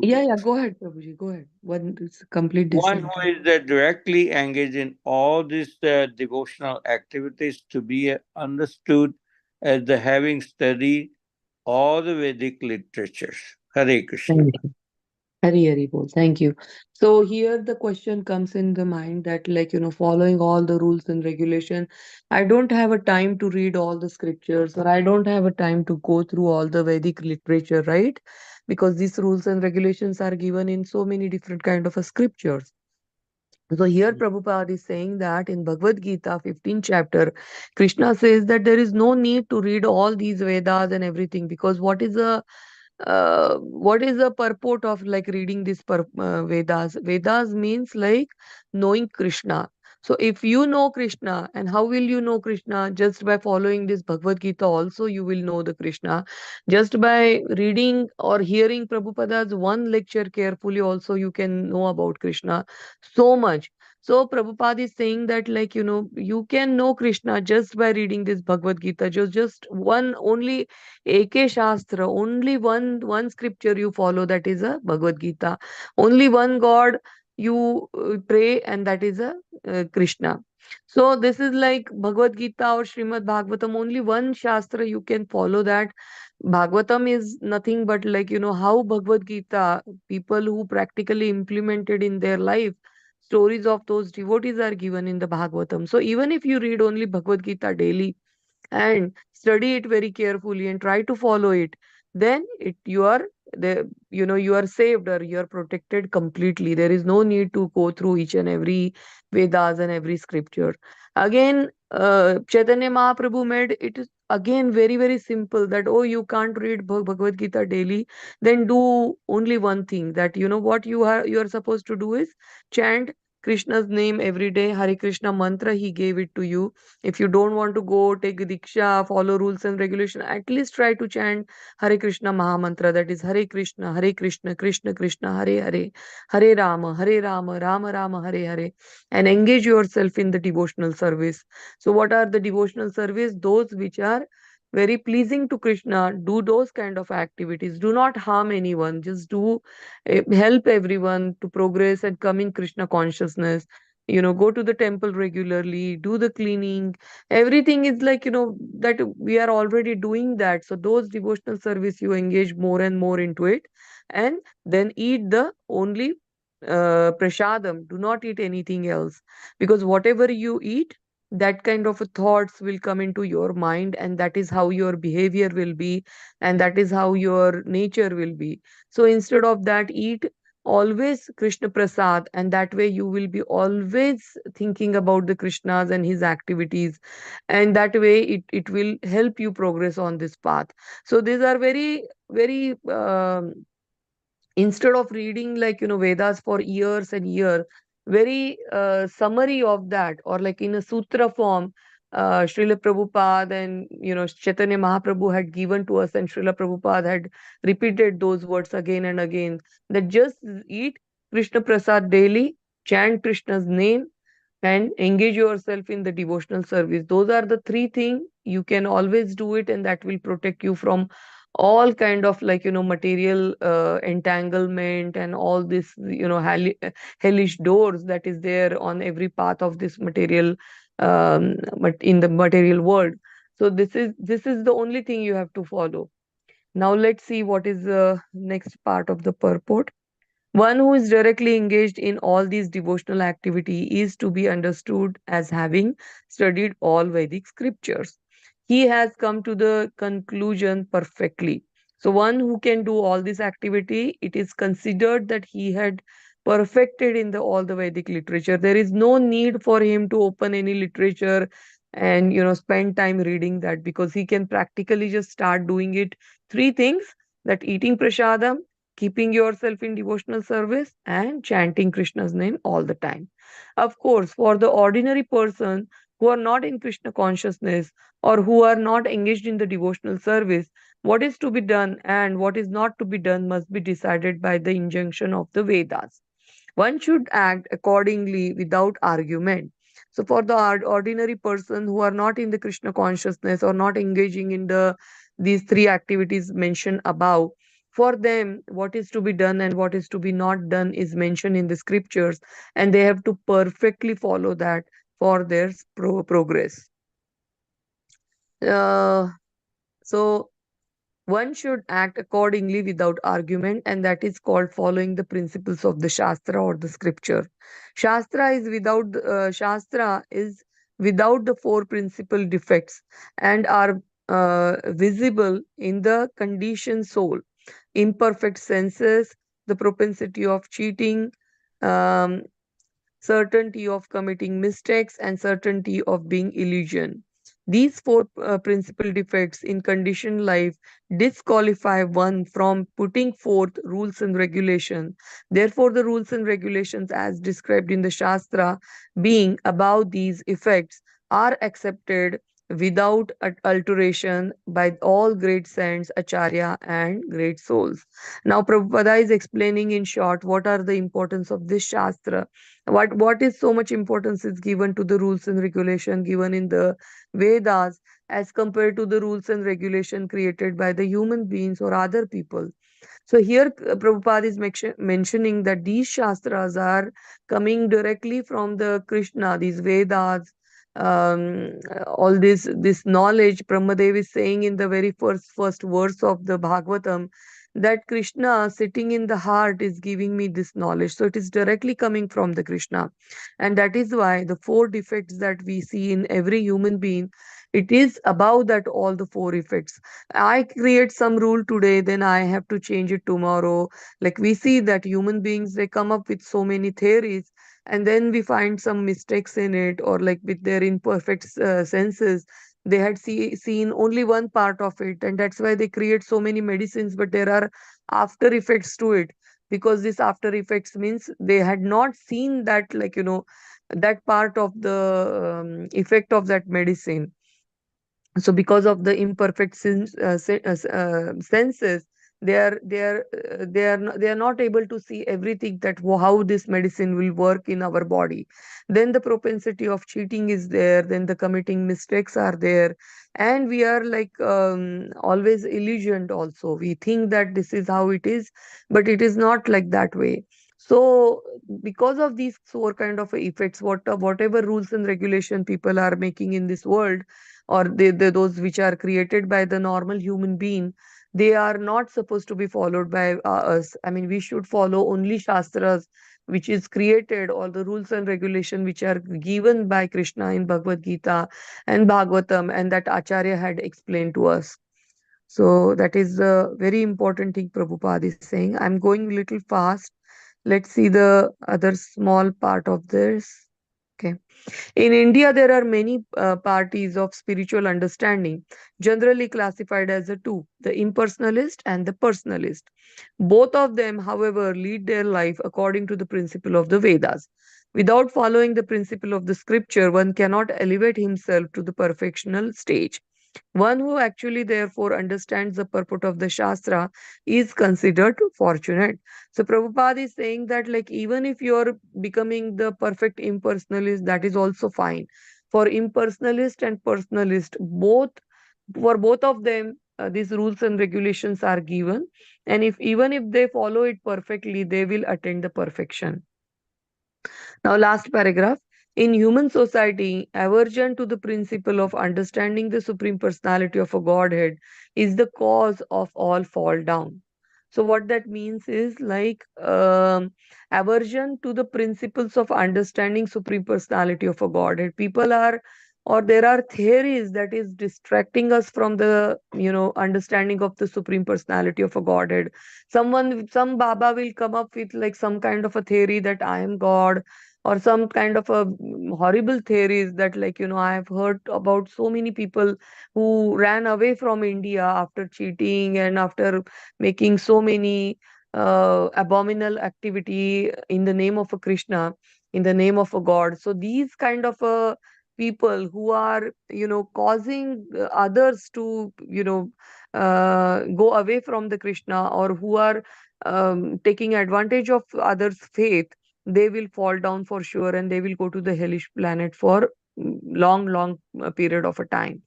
S1: Yeah, go ahead, Prabhuji, go ahead. One is complete this
S2: one who
S1: sentence.
S2: is directly engaged in all these devotional activities to be understood as the having studied all the Vedic literatures. Hare Krishna.
S1: Thank you. Hari Hari Bol. Thank you. So here the question comes in the mind that, like, following all the rules and regulation, I don't have a time to read all the scriptures, or I don't have a time to go through all the Vedic literature, right? Because these rules and regulations are given in so many different kind of scriptures. So here Prabhupada is saying that in Bhagavad Gita, 15th chapter, Krishna says that there is no need to read all these Vedas and everything, because what is the purport of like reading this Vedas? Vedas means like knowing Krishna. So if you know Krishna, and how will you know Krishna? Just by following this Bhagavad Gita also you will know the Krishna. Just by reading or hearing Prabhupada's one lecture carefully also you can know about Krishna so much. So Prabhupada is saying that, like, you can know Krishna just by reading this Bhagavad Gita. Just one only AK Shastra, only one scripture you follow, that is a Bhagavad Gita. Only one God you pray, and that is a Krishna. So this is like Bhagavad Gita or Srimad Bhagavatam. Only one Shastra you can follow that. Bhagavatam is nothing but, like, how Bhagavad Gita, people who practically implemented in their life, stories of those devotees are given in the Bhagavatam. So even if you read only Bhagavad Gita daily and study it very carefully and try to follow it, then you are saved, or you are protected completely. There is no need to go through each and every Vedas and every scripture. Again, Chaitanya Mahaprabhu made it is again very very simple, that, oh, you can't read Bhagavad Gita daily, then do only one thing, that what you are supposed to do is chant Krishna's name every day. Hare Krishna mantra he gave it to you. If you don't want to go take Diksha, follow rules and regulation, at least try to chant Hare Krishna Mahamantra, that is Hare Krishna, Krishna Krishna, Hare Hare, Hare Rama, Rama Rama, Hare Hare, and engage yourself in the devotional service. So, what are the devotional service? Those which are very pleasing to Krishna. Do those kind of activities. Do not harm anyone. Just do help everyone to progress and come in Krishna consciousness. Go to the temple regularly, do the cleaning. Everything is like, that we are already doing that. So those devotional service, you engage more and more into it, and then eat the only prasadam. Do not eat anything else, because whatever you eat, that kind of thoughts will come into your mind, and that is how your behavior will be, and that is how your nature will be. So instead of that, eat always Krishna Prasad, and that way you will be always thinking about the Krishnas and his activities, and that way it will help you progress on this path. So these are very, very instead of reading, like, Vedas for years and years, very summary of that, or like in a sutra form, Srila Prabhupada and Chaitanya Mahaprabhu had given to us, and Srila Prabhupada had repeated those words again and again, that just eat Krishna Prasad daily, chant Krishna's name, and engage yourself in the devotional service. Those are the three things you can always do it, and that will protect you from all kind of, like, material entanglement and all this, hellish doors that is there on every path of this material, but in the material world. So this is the only thing you have to follow. Now let's see what is the next part of the purport. One who is directly engaged in all these devotional activity is to be understood as having studied all Vedic scriptures. He has come to the conclusion perfectly. So one who can do all this activity, it is considered that he had perfected in all the Vedic literature. There is no need for him to open any literature and spend time reading that, because he can practically just start doing it. Three things: that eating prasadam, keeping yourself in devotional service, and chanting Krishna's name all the time. Of course, for the ordinary person who are not in Krishna consciousness, or who are not engaged in the devotional service, what is to be done and what is not to be done must be decided by the injunction of the Vedas. One should act accordingly without argument. So, for the ordinary person who are not in the Krishna consciousness, or not engaging in these three activities mentioned above, For them, what is to be done and what is to be not done is mentioned in the scriptures, and they have to perfectly follow that for their progress. Uh, so one should act accordingly without argument, and that is called following the principles of the Shastra or the scripture. Shastra is without the four principal defects and are visible in the conditioned soul, imperfect senses, the propensity of cheating, um, certainty of committing mistakes, and certainty of being illusion. These four principal defects in conditioned life disqualify one from putting forth rules and regulations. Therefore, the rules and regulations, as described in the Shastra, being above these effects, are accepted without alteration by all great saints, acharya, and great souls. Now, Prabhupada is explaining in short what are the importance of this Shastra, what is so much importance is given to the rules and regulation given in the Vedas as compared to the rules and regulation created by the human beings or other people. So here Prabhupada is mentioning that these shastras are coming directly from the Krishna, these Vedas, all this knowledge. Brahmadev is saying in the very first verse of the Bhagvatam that Krishna sitting in the heart is giving me this knowledge. So it is directly coming from the Krishna. And that is why the four defects that we see in every human being, it is above that all the four effects. I create some rule today, then I have to change it tomorrow. Like we see that human beings, they come up with so many theories, and then we find some mistakes in it, or like with their imperfect senses, they had seen only one part of it, and that's why they create so many medicines, but there are after effects to it, because this after effects means they had not seen that, like, that part of the effect of that medicine. So because of the imperfect senses, they are not able to see everything, that how this medicine will work in our body. Then the propensity of cheating is there, then the committing mistakes are there, and we are like always illusioned also. We think that this is how it is, but it is not like that way. So because of these four kind of effects, whatever rules and regulation people are making in this world, or those which are created by the normal human being, they are not supposed to be followed by us. I mean, we should follow only shastras which is created, or the rules and regulation which are given by Krishna in Bhagavad Gita and Bhagavatam, and that Acharya had explained to us. So that is the very important thing Prabhupada is saying. I'm going a little fast. Let's see the other small part of this. Okay. In India, there are many parties of spiritual understanding, generally classified as the two, the impersonalist and the personalist. Both of them, however, lead their life according to the principle of the Vedas. Without following the principle of the scripture, one cannot elevate himself to the perfectional stage. One who actually therefore understands the purport of the Shastra is considered fortunate. So Prabhupada is saying that, like, even if you're becoming the perfect impersonalist, that is also fine. For impersonalist and personalist, for both of them, these rules and regulations are given, and if even if they follow it perfectly, they will attain the perfection. Now, last paragraph. In human society, aversion to the principle of understanding the Supreme Personality of a Godhead is the cause of all fall down. So, what that means is like aversion to the principles of understanding Supreme Personality of a Godhead. People are, or there are theories that is distracting us from the understanding of the Supreme Personality of a Godhead. Some Baba will come up with like some kind of a theory that I am God, or some kind of a horrible theories that, like, I have heard about so many people who ran away from India after cheating and after making so many abominable activity in the name of a Krishna, in the name of a God. So these kind of people who are causing others to go away from the Krishna, or who are taking advantage of others' faith, they will fall down for sure, and they will go to the hellish planet for long period of a time.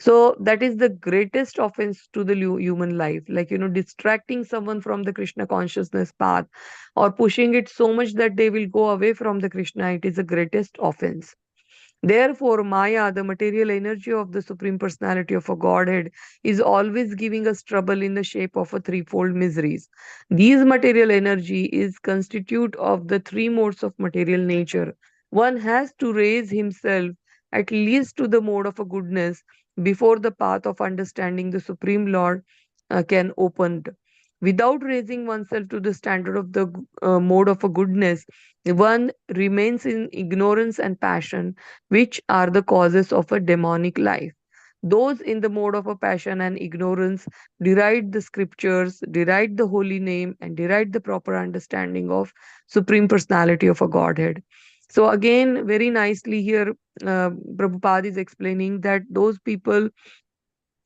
S1: So that is the greatest offense to the human life. Like, distracting someone from the Krishna consciousness path or pushing it so much that they will go away from the Krishna, it is the greatest offense. Therefore, Maya, the material energy of the Supreme Personality of a Godhead, is always giving us trouble in the shape of a threefold miseries. These material energy is constitute of the three modes of material nature. One has to raise himself at least to the mode of a goodness before the path of understanding the Supreme Lord can open. Without raising oneself to the standard of the mode of a goodness, one remains in ignorance and passion, which are the causes of a demonic life. Those in the mode of a passion and ignorance deride the scriptures, deride the holy name, and deride the proper understanding of Supreme Personality of a Godhead. So, again, very nicely here, Prabhupada is explaining that those people,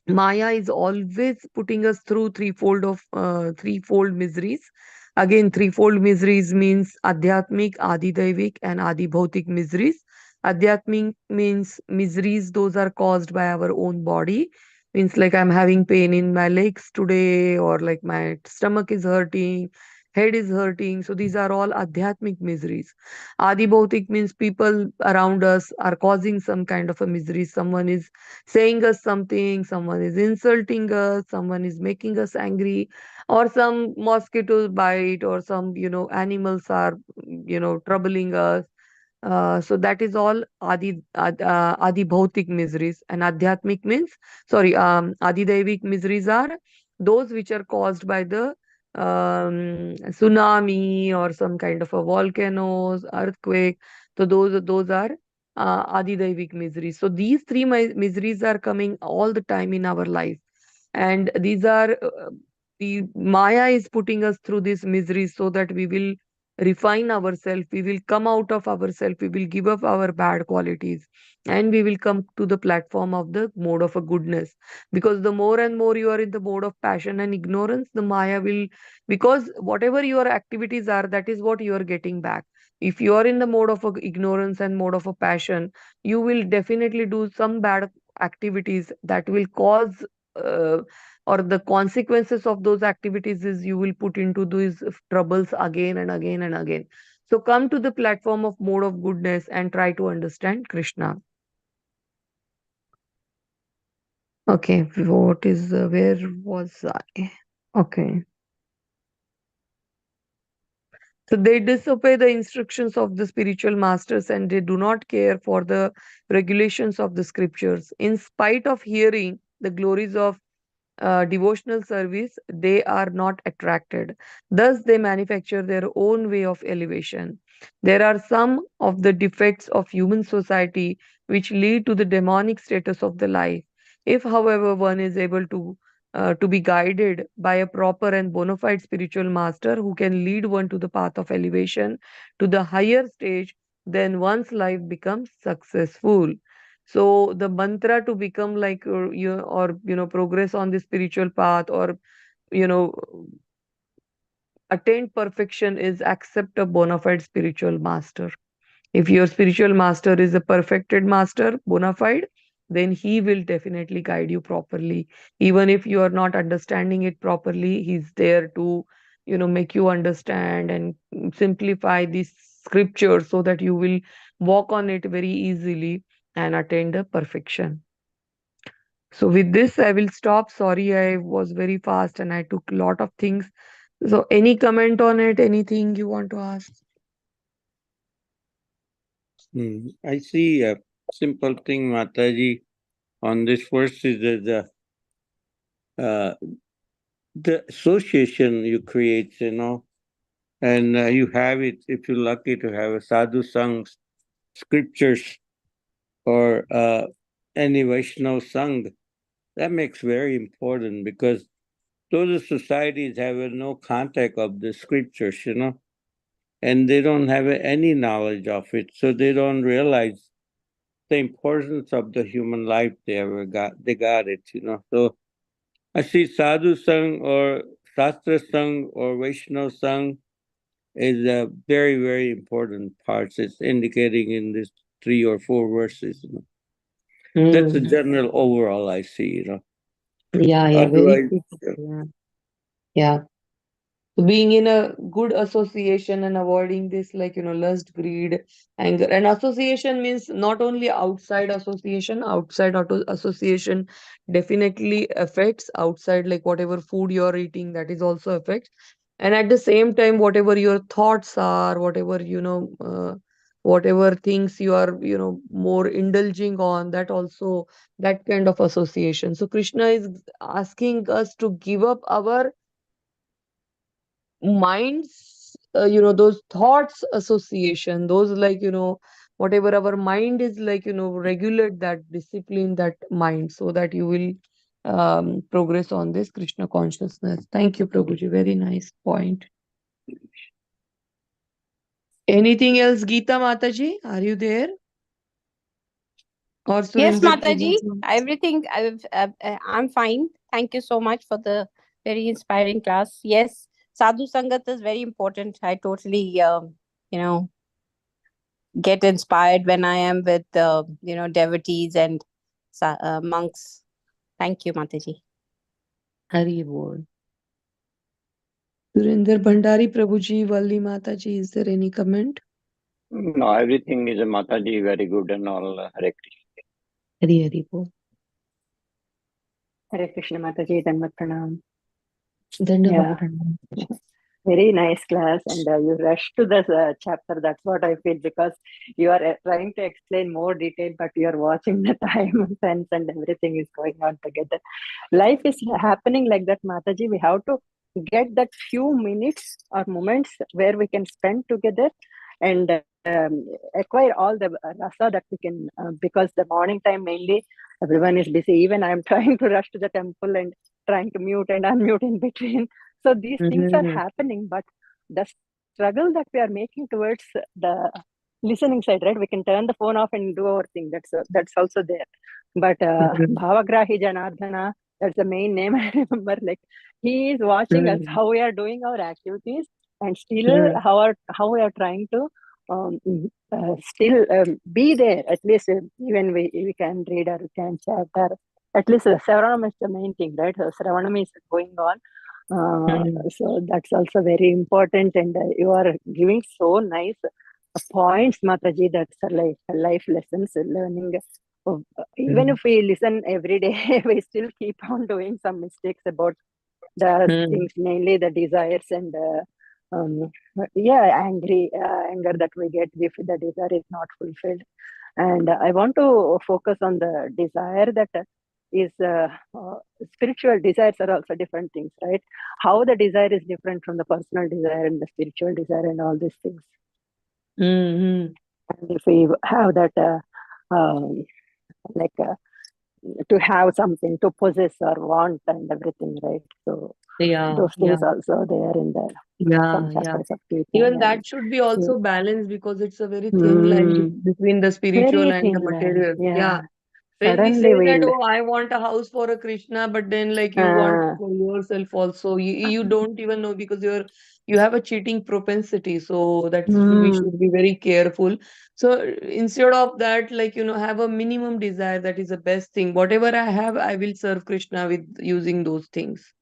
S1: Maya is always putting us through threefold miseries. Again, threefold miseries means Adhyatmic, Adidaivik, and Adibhautik miseries. Adhyatmic means miseries, those are caused by our own body. Means like I'm having pain in my legs today, or like my stomach is hurting, head is hurting. So these are all Adhyatmic miseries. Adibhautik means people around us are causing some kind of a misery. Someone is saying us something, someone is insulting us, someone is making us angry, or some mosquitoes bite, or some, animals are, troubling us. So that is all adi bhautik miseries. And adhyatmic means, sorry, adi daivik miseries are those which are caused by the tsunami or some kind of a volcanoes, earthquake. So those are adi daivik miseries. So these three miseries are coming all the time in our life, and these are the Maya is putting us through these miseries so that we will refine ourselves, we will come out of ourselves, we will give up our bad qualities, and we will come to the platform of the mode of a goodness. Because the more and more you are in the mode of passion and ignorance, the Maya will, because whatever your activities are, that is what you are getting back. If you are in the mode of a ignorance and mode of a passion, you will definitely do some bad activities that will cause uh, or the consequences of those activities is you will put into these troubles again and again and again. So come to the platform of mode of goodness and try to understand Krishna. Okay, what is where was I? Okay. So they disobey the instructions of the spiritual masters, and they do not care for the regulations of the scriptures. In spite of hearing the glories of devotional service, they are not attracted. Thus, they manufacture their own way of elevation. There are some of the defects of human society which lead to the demonic status of the life. If, however, one is able to be guided by a proper and bona fide spiritual master who can lead one to the path of elevation to the higher stage, then one's life becomes successful. So the mantra to become like progress on the spiritual path, or you know attain perfection, is accept a bona fide spiritual master. If your spiritual master is a perfected master, bona fide, then he will definitely guide you properly. Even if you are not understanding it properly, he's there to, make you understand and simplify these scriptures so that you will walk on it very easily and attain the perfection. So with this, I will stop. Sorry, I was very fast and I took a lot of things. So any comment on it? Anything you want to ask?
S2: I see a simple thing, Mataji, on this verse is that the association you create, and you have it, if you're lucky to have a sadhu sang scriptures or any Vaishnava sang, that makes very important because those societies have no contact of the scriptures, and they don't have any knowledge of it, so they don't realize the importance of the human life they got it, So I see sadhu sang or shastra sang or Vaishnava sang is a very, very important part. It's indicating in these 3 or 4 verses. That's the
S1: Mm.
S2: general overall I see,
S1: Yeah, very
S2: Otherwise,
S1: true. Yeah. Yeah. So being in a good association and avoiding this, like, lust, greed, anger. And association means not only outside association, association definitely affects outside, like whatever food you're eating, that is also affects. And at the same time, whatever your thoughts are, whatever things you are, more indulging on, that also, that kind of association. So Krishna is asking us to give up our minds, those thoughts association, those, like, whatever our mind is, like, regulate that, discipline that mind, so that you will progress on this Krishna consciousness. Thank you, Prabhuji. Very nice point. Anything else, Geeta Mataji? Are you there? Or
S8: Yes,
S1: Surinder
S8: Mataji.
S1: Prabhuji?
S8: Everything. I'm fine. Thank you so much for the very inspiring class. Yes, sadhu sangat is very important. I totally, you know, get inspired when I am with, devotees and monks. Thank you, Mataji.
S1: Hari Bol. Surinder Bhandari Prabhuji, Valli Mataji, is there any comment?
S2: no, everything is a Mataji very good and all. Hare Krishna.
S1: Hari Bol.
S7: Hare Krishna Mataji, Dhanvat Pranam.
S1: Dandavat
S7: Yeah,
S1: Pranam.
S7: very nice class, and you rushed to the chapter. That's what I feel, because you are trying to explain more detail, but you are watching the time sense and everything is going on together. Life is happening like that, Mataji. We have to get that few minutes or moments where we can spend together and acquire all the rasa that we can, because the morning time mainly everyone is busy. Even I am trying to rush to the temple and trying to mute and unmute in between. So these things are
S1: Mhm.
S7: happening, but the struggle that we are making towards the listening side, right? We can turn the phone off and do our thing. That's also there. But
S1: Mhm.
S7: Bhavagrahi Janardhana, that's the main name I remember. Like, he is watching us
S1: Mhm.
S7: how we are doing our activities, and still
S1: Mhm.
S7: how we are trying to still be there. At least even we can read or we can chat, or at least Sravanam is the main thing, right? Sravanam is going on.
S1: Mhm.
S7: So that's also very important, and you are giving so nice points, Mataji. That's like life lessons, learning. Even if we listen every day, we still keep on doing some mistakes about the
S1: Mhm.
S7: things, mainly the desires and anger that we get if the desire is not fulfilled. And I want to focus on the desire that is spiritual desires are also different things, right? How the desire is different from the personal desire and the spiritual desire and all these things.
S1: Mhm.
S7: And if we have that, like to have something to possess or want and everything, right? So
S1: Yeah,
S7: those
S1: yeah,
S7: things also there in the some
S1: yeah, yeah.
S7: chapters of Gita.
S1: Even
S7: Yeah.
S1: that should be also balanced, because it's a very thin line
S7: Hmm.
S1: between the spiritual
S7: Very
S1: and the
S7: thin line.
S1: material. Yeah.
S7: Yeah.
S1: When we say
S7: Suddenly
S1: that,
S7: we'll.
S1: oh, I want a house for a Krishna, but then, like, you want
S7: Uh,
S1: for yourself also, you don't even know, because you have a cheating propensity. So that's, we
S7: hmm.
S1: should be very careful. So instead of that, like, have a minimum desire. That is the best thing. Whatever I have, I will serve Krishna with using those things.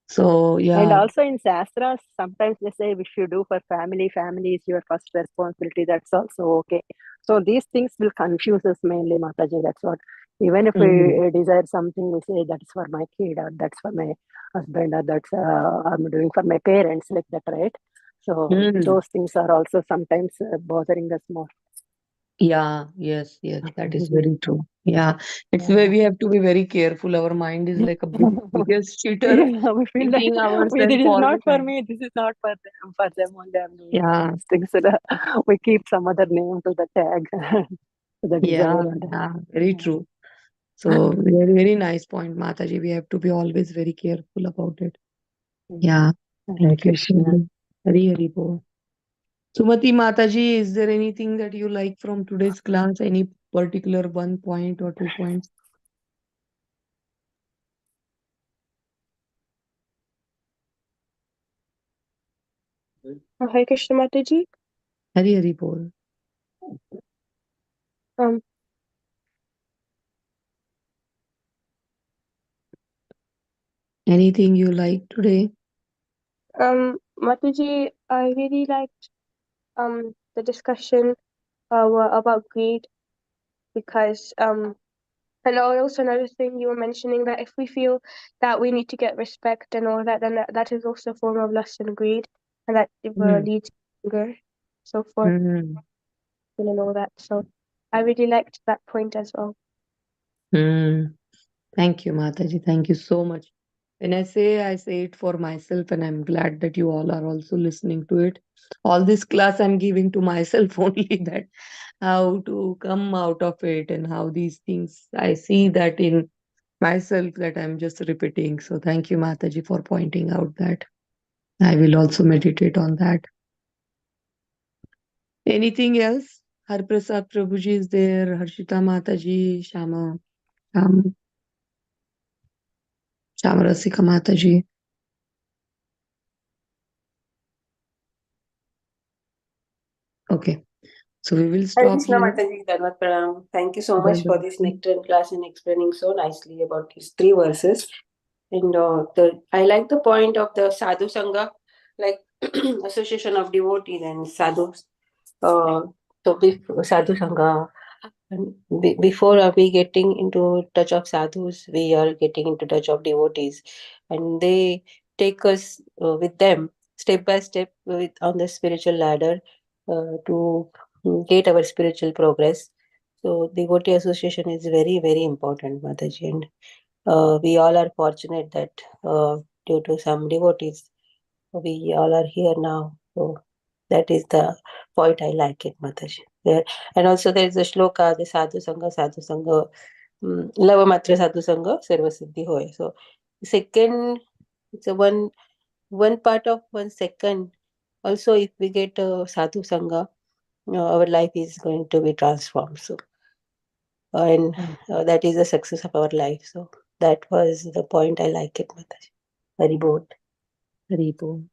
S1: So
S7: And
S1: yeah.
S7: also in Shastras, sometimes they say, if you do for family, family is your first responsibility. That's also okay. So these things will confuse us mainly, Mataji. That's what. Even if
S1: Mhm.
S7: we desire something, we say that's for my kid, or that's for my husband, or that's I'm doing for my parents, like that, right? So
S1: Mm.
S7: those things are also sometimes bothering us more.
S1: Yeah, yes, yes, that is very true. Yeah, it's where
S7: Yeah.
S1: we have to be very careful. Our mind is like a biggest cheater,
S7: Yeah, we feel that
S1: cheating ourselves
S7: this is
S1: all the
S7: not for
S1: time.
S7: me, this is not for them. For them only I'm doing all
S1: Yeah,
S7: these things. So we keep some other name to the tag, to the
S1: yeah,
S7: desire. And
S1: yeah, very true. So very, very nice point, Mataji. We have to be always very careful about it. Yeah,
S7: Hare
S1: thank you,
S7: Krishna.
S1: Shri. Hari Hari Bol. Sumati Mataji, is there anything that you like from today's class? Any particular one point or 2 points?
S4: Hare Krishna Mataji.
S1: Hari Hari Bol.
S4: Um,
S1: Anything you like today?
S4: Mataji, I really liked the discussion about greed, because and also another thing you were mentioning, that if we feel that we need to get respect and all that, then that is also a form of lust and greed, and that
S1: Mm.
S4: leads to anger, so forth,
S1: Mm.
S4: and all that. So I really liked that point as well.
S1: Mm. Thank you, Mataji. Thank you so much. When I say it for myself, and I'm glad that you all are also listening to it. All this class I'm giving to myself only, that how to come out of it and how these things, I see that in myself, that I'm just repeating. So thank you, Mataji, for pointing out that. I will also meditate on that. Anything else? Harprasad Prabhuji is there, Harshita Mataji, Shamarasika Mataji. Okay, so we will
S3: Hare
S1: stop
S3: Krishna
S1: here.
S3: Mataji, Dhanvat Pranam. Thank you so much for this
S1: Dandavati.
S3: nectar class and explaining so nicely about these three verses. And I like the point of the sadhu sangha, like association of devotees and sadhus. Sadhu sangha. And before we getting into touch of sadhus, we are getting into touch of devotees, and they take us with them step by step on the spiritual ladder to get our spiritual progress. So devotee association is very, very important, Mataji, and we all are fortunate that due to some devotees, we all are here now. So that is the point I like it, Mataji. There, and also there is a shloka, the sadhu sangha, lava matra sadhu sangha, sarva siddhi hoy. So second, it's a one part of 1 second. Also, if we get a sadhu sangha, our life is going to be transformed. So and that is the success of our life. So that was the point I like it, Mataji. Very bold.
S1: Haribo.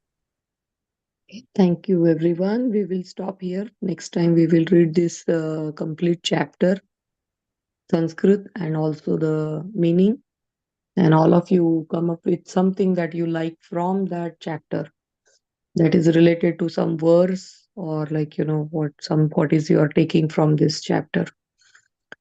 S1: Thank you, everyone. We will stop here. Next time, we will read this complete chapter, Sanskrit, and also the meaning. And all of you come up with something that you like from that chapter that is related to some verse, or like, what is you are taking from this chapter.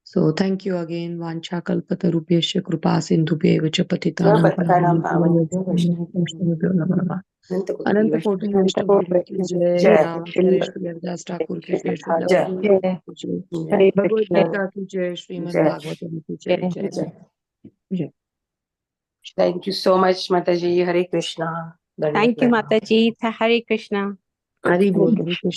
S1: So thank you again. Vancha kalpatarubhyasya kripa sindhubhya cha patitanam
S3: Pranam
S1: pavanebhyo
S3: Bhavani.
S1: vaishnavabhyo namo namah.
S3: Ananta
S1: Anant
S3: Koti
S1: कोटि
S3: Vaishnava.
S1: वैष्णव वृंद की जय,
S3: Jai.
S1: Ram Naresh Haridas Thakur की जय, Srila
S3: Jai.
S1: Prabhupada की जय,
S3: Jai.
S1: Bhagavad Gita की जय, श्रीमद्
S3: Jai.
S1: भागवतम की जय जय
S3: Jai.
S1: जय.
S3: Thank you so much, Mataji. Hare Krishna.
S8: Thank you,
S3: Dandavat.
S8: Mataji. Hare Krishna.
S1: Hari बोल, हरे कृष्ण.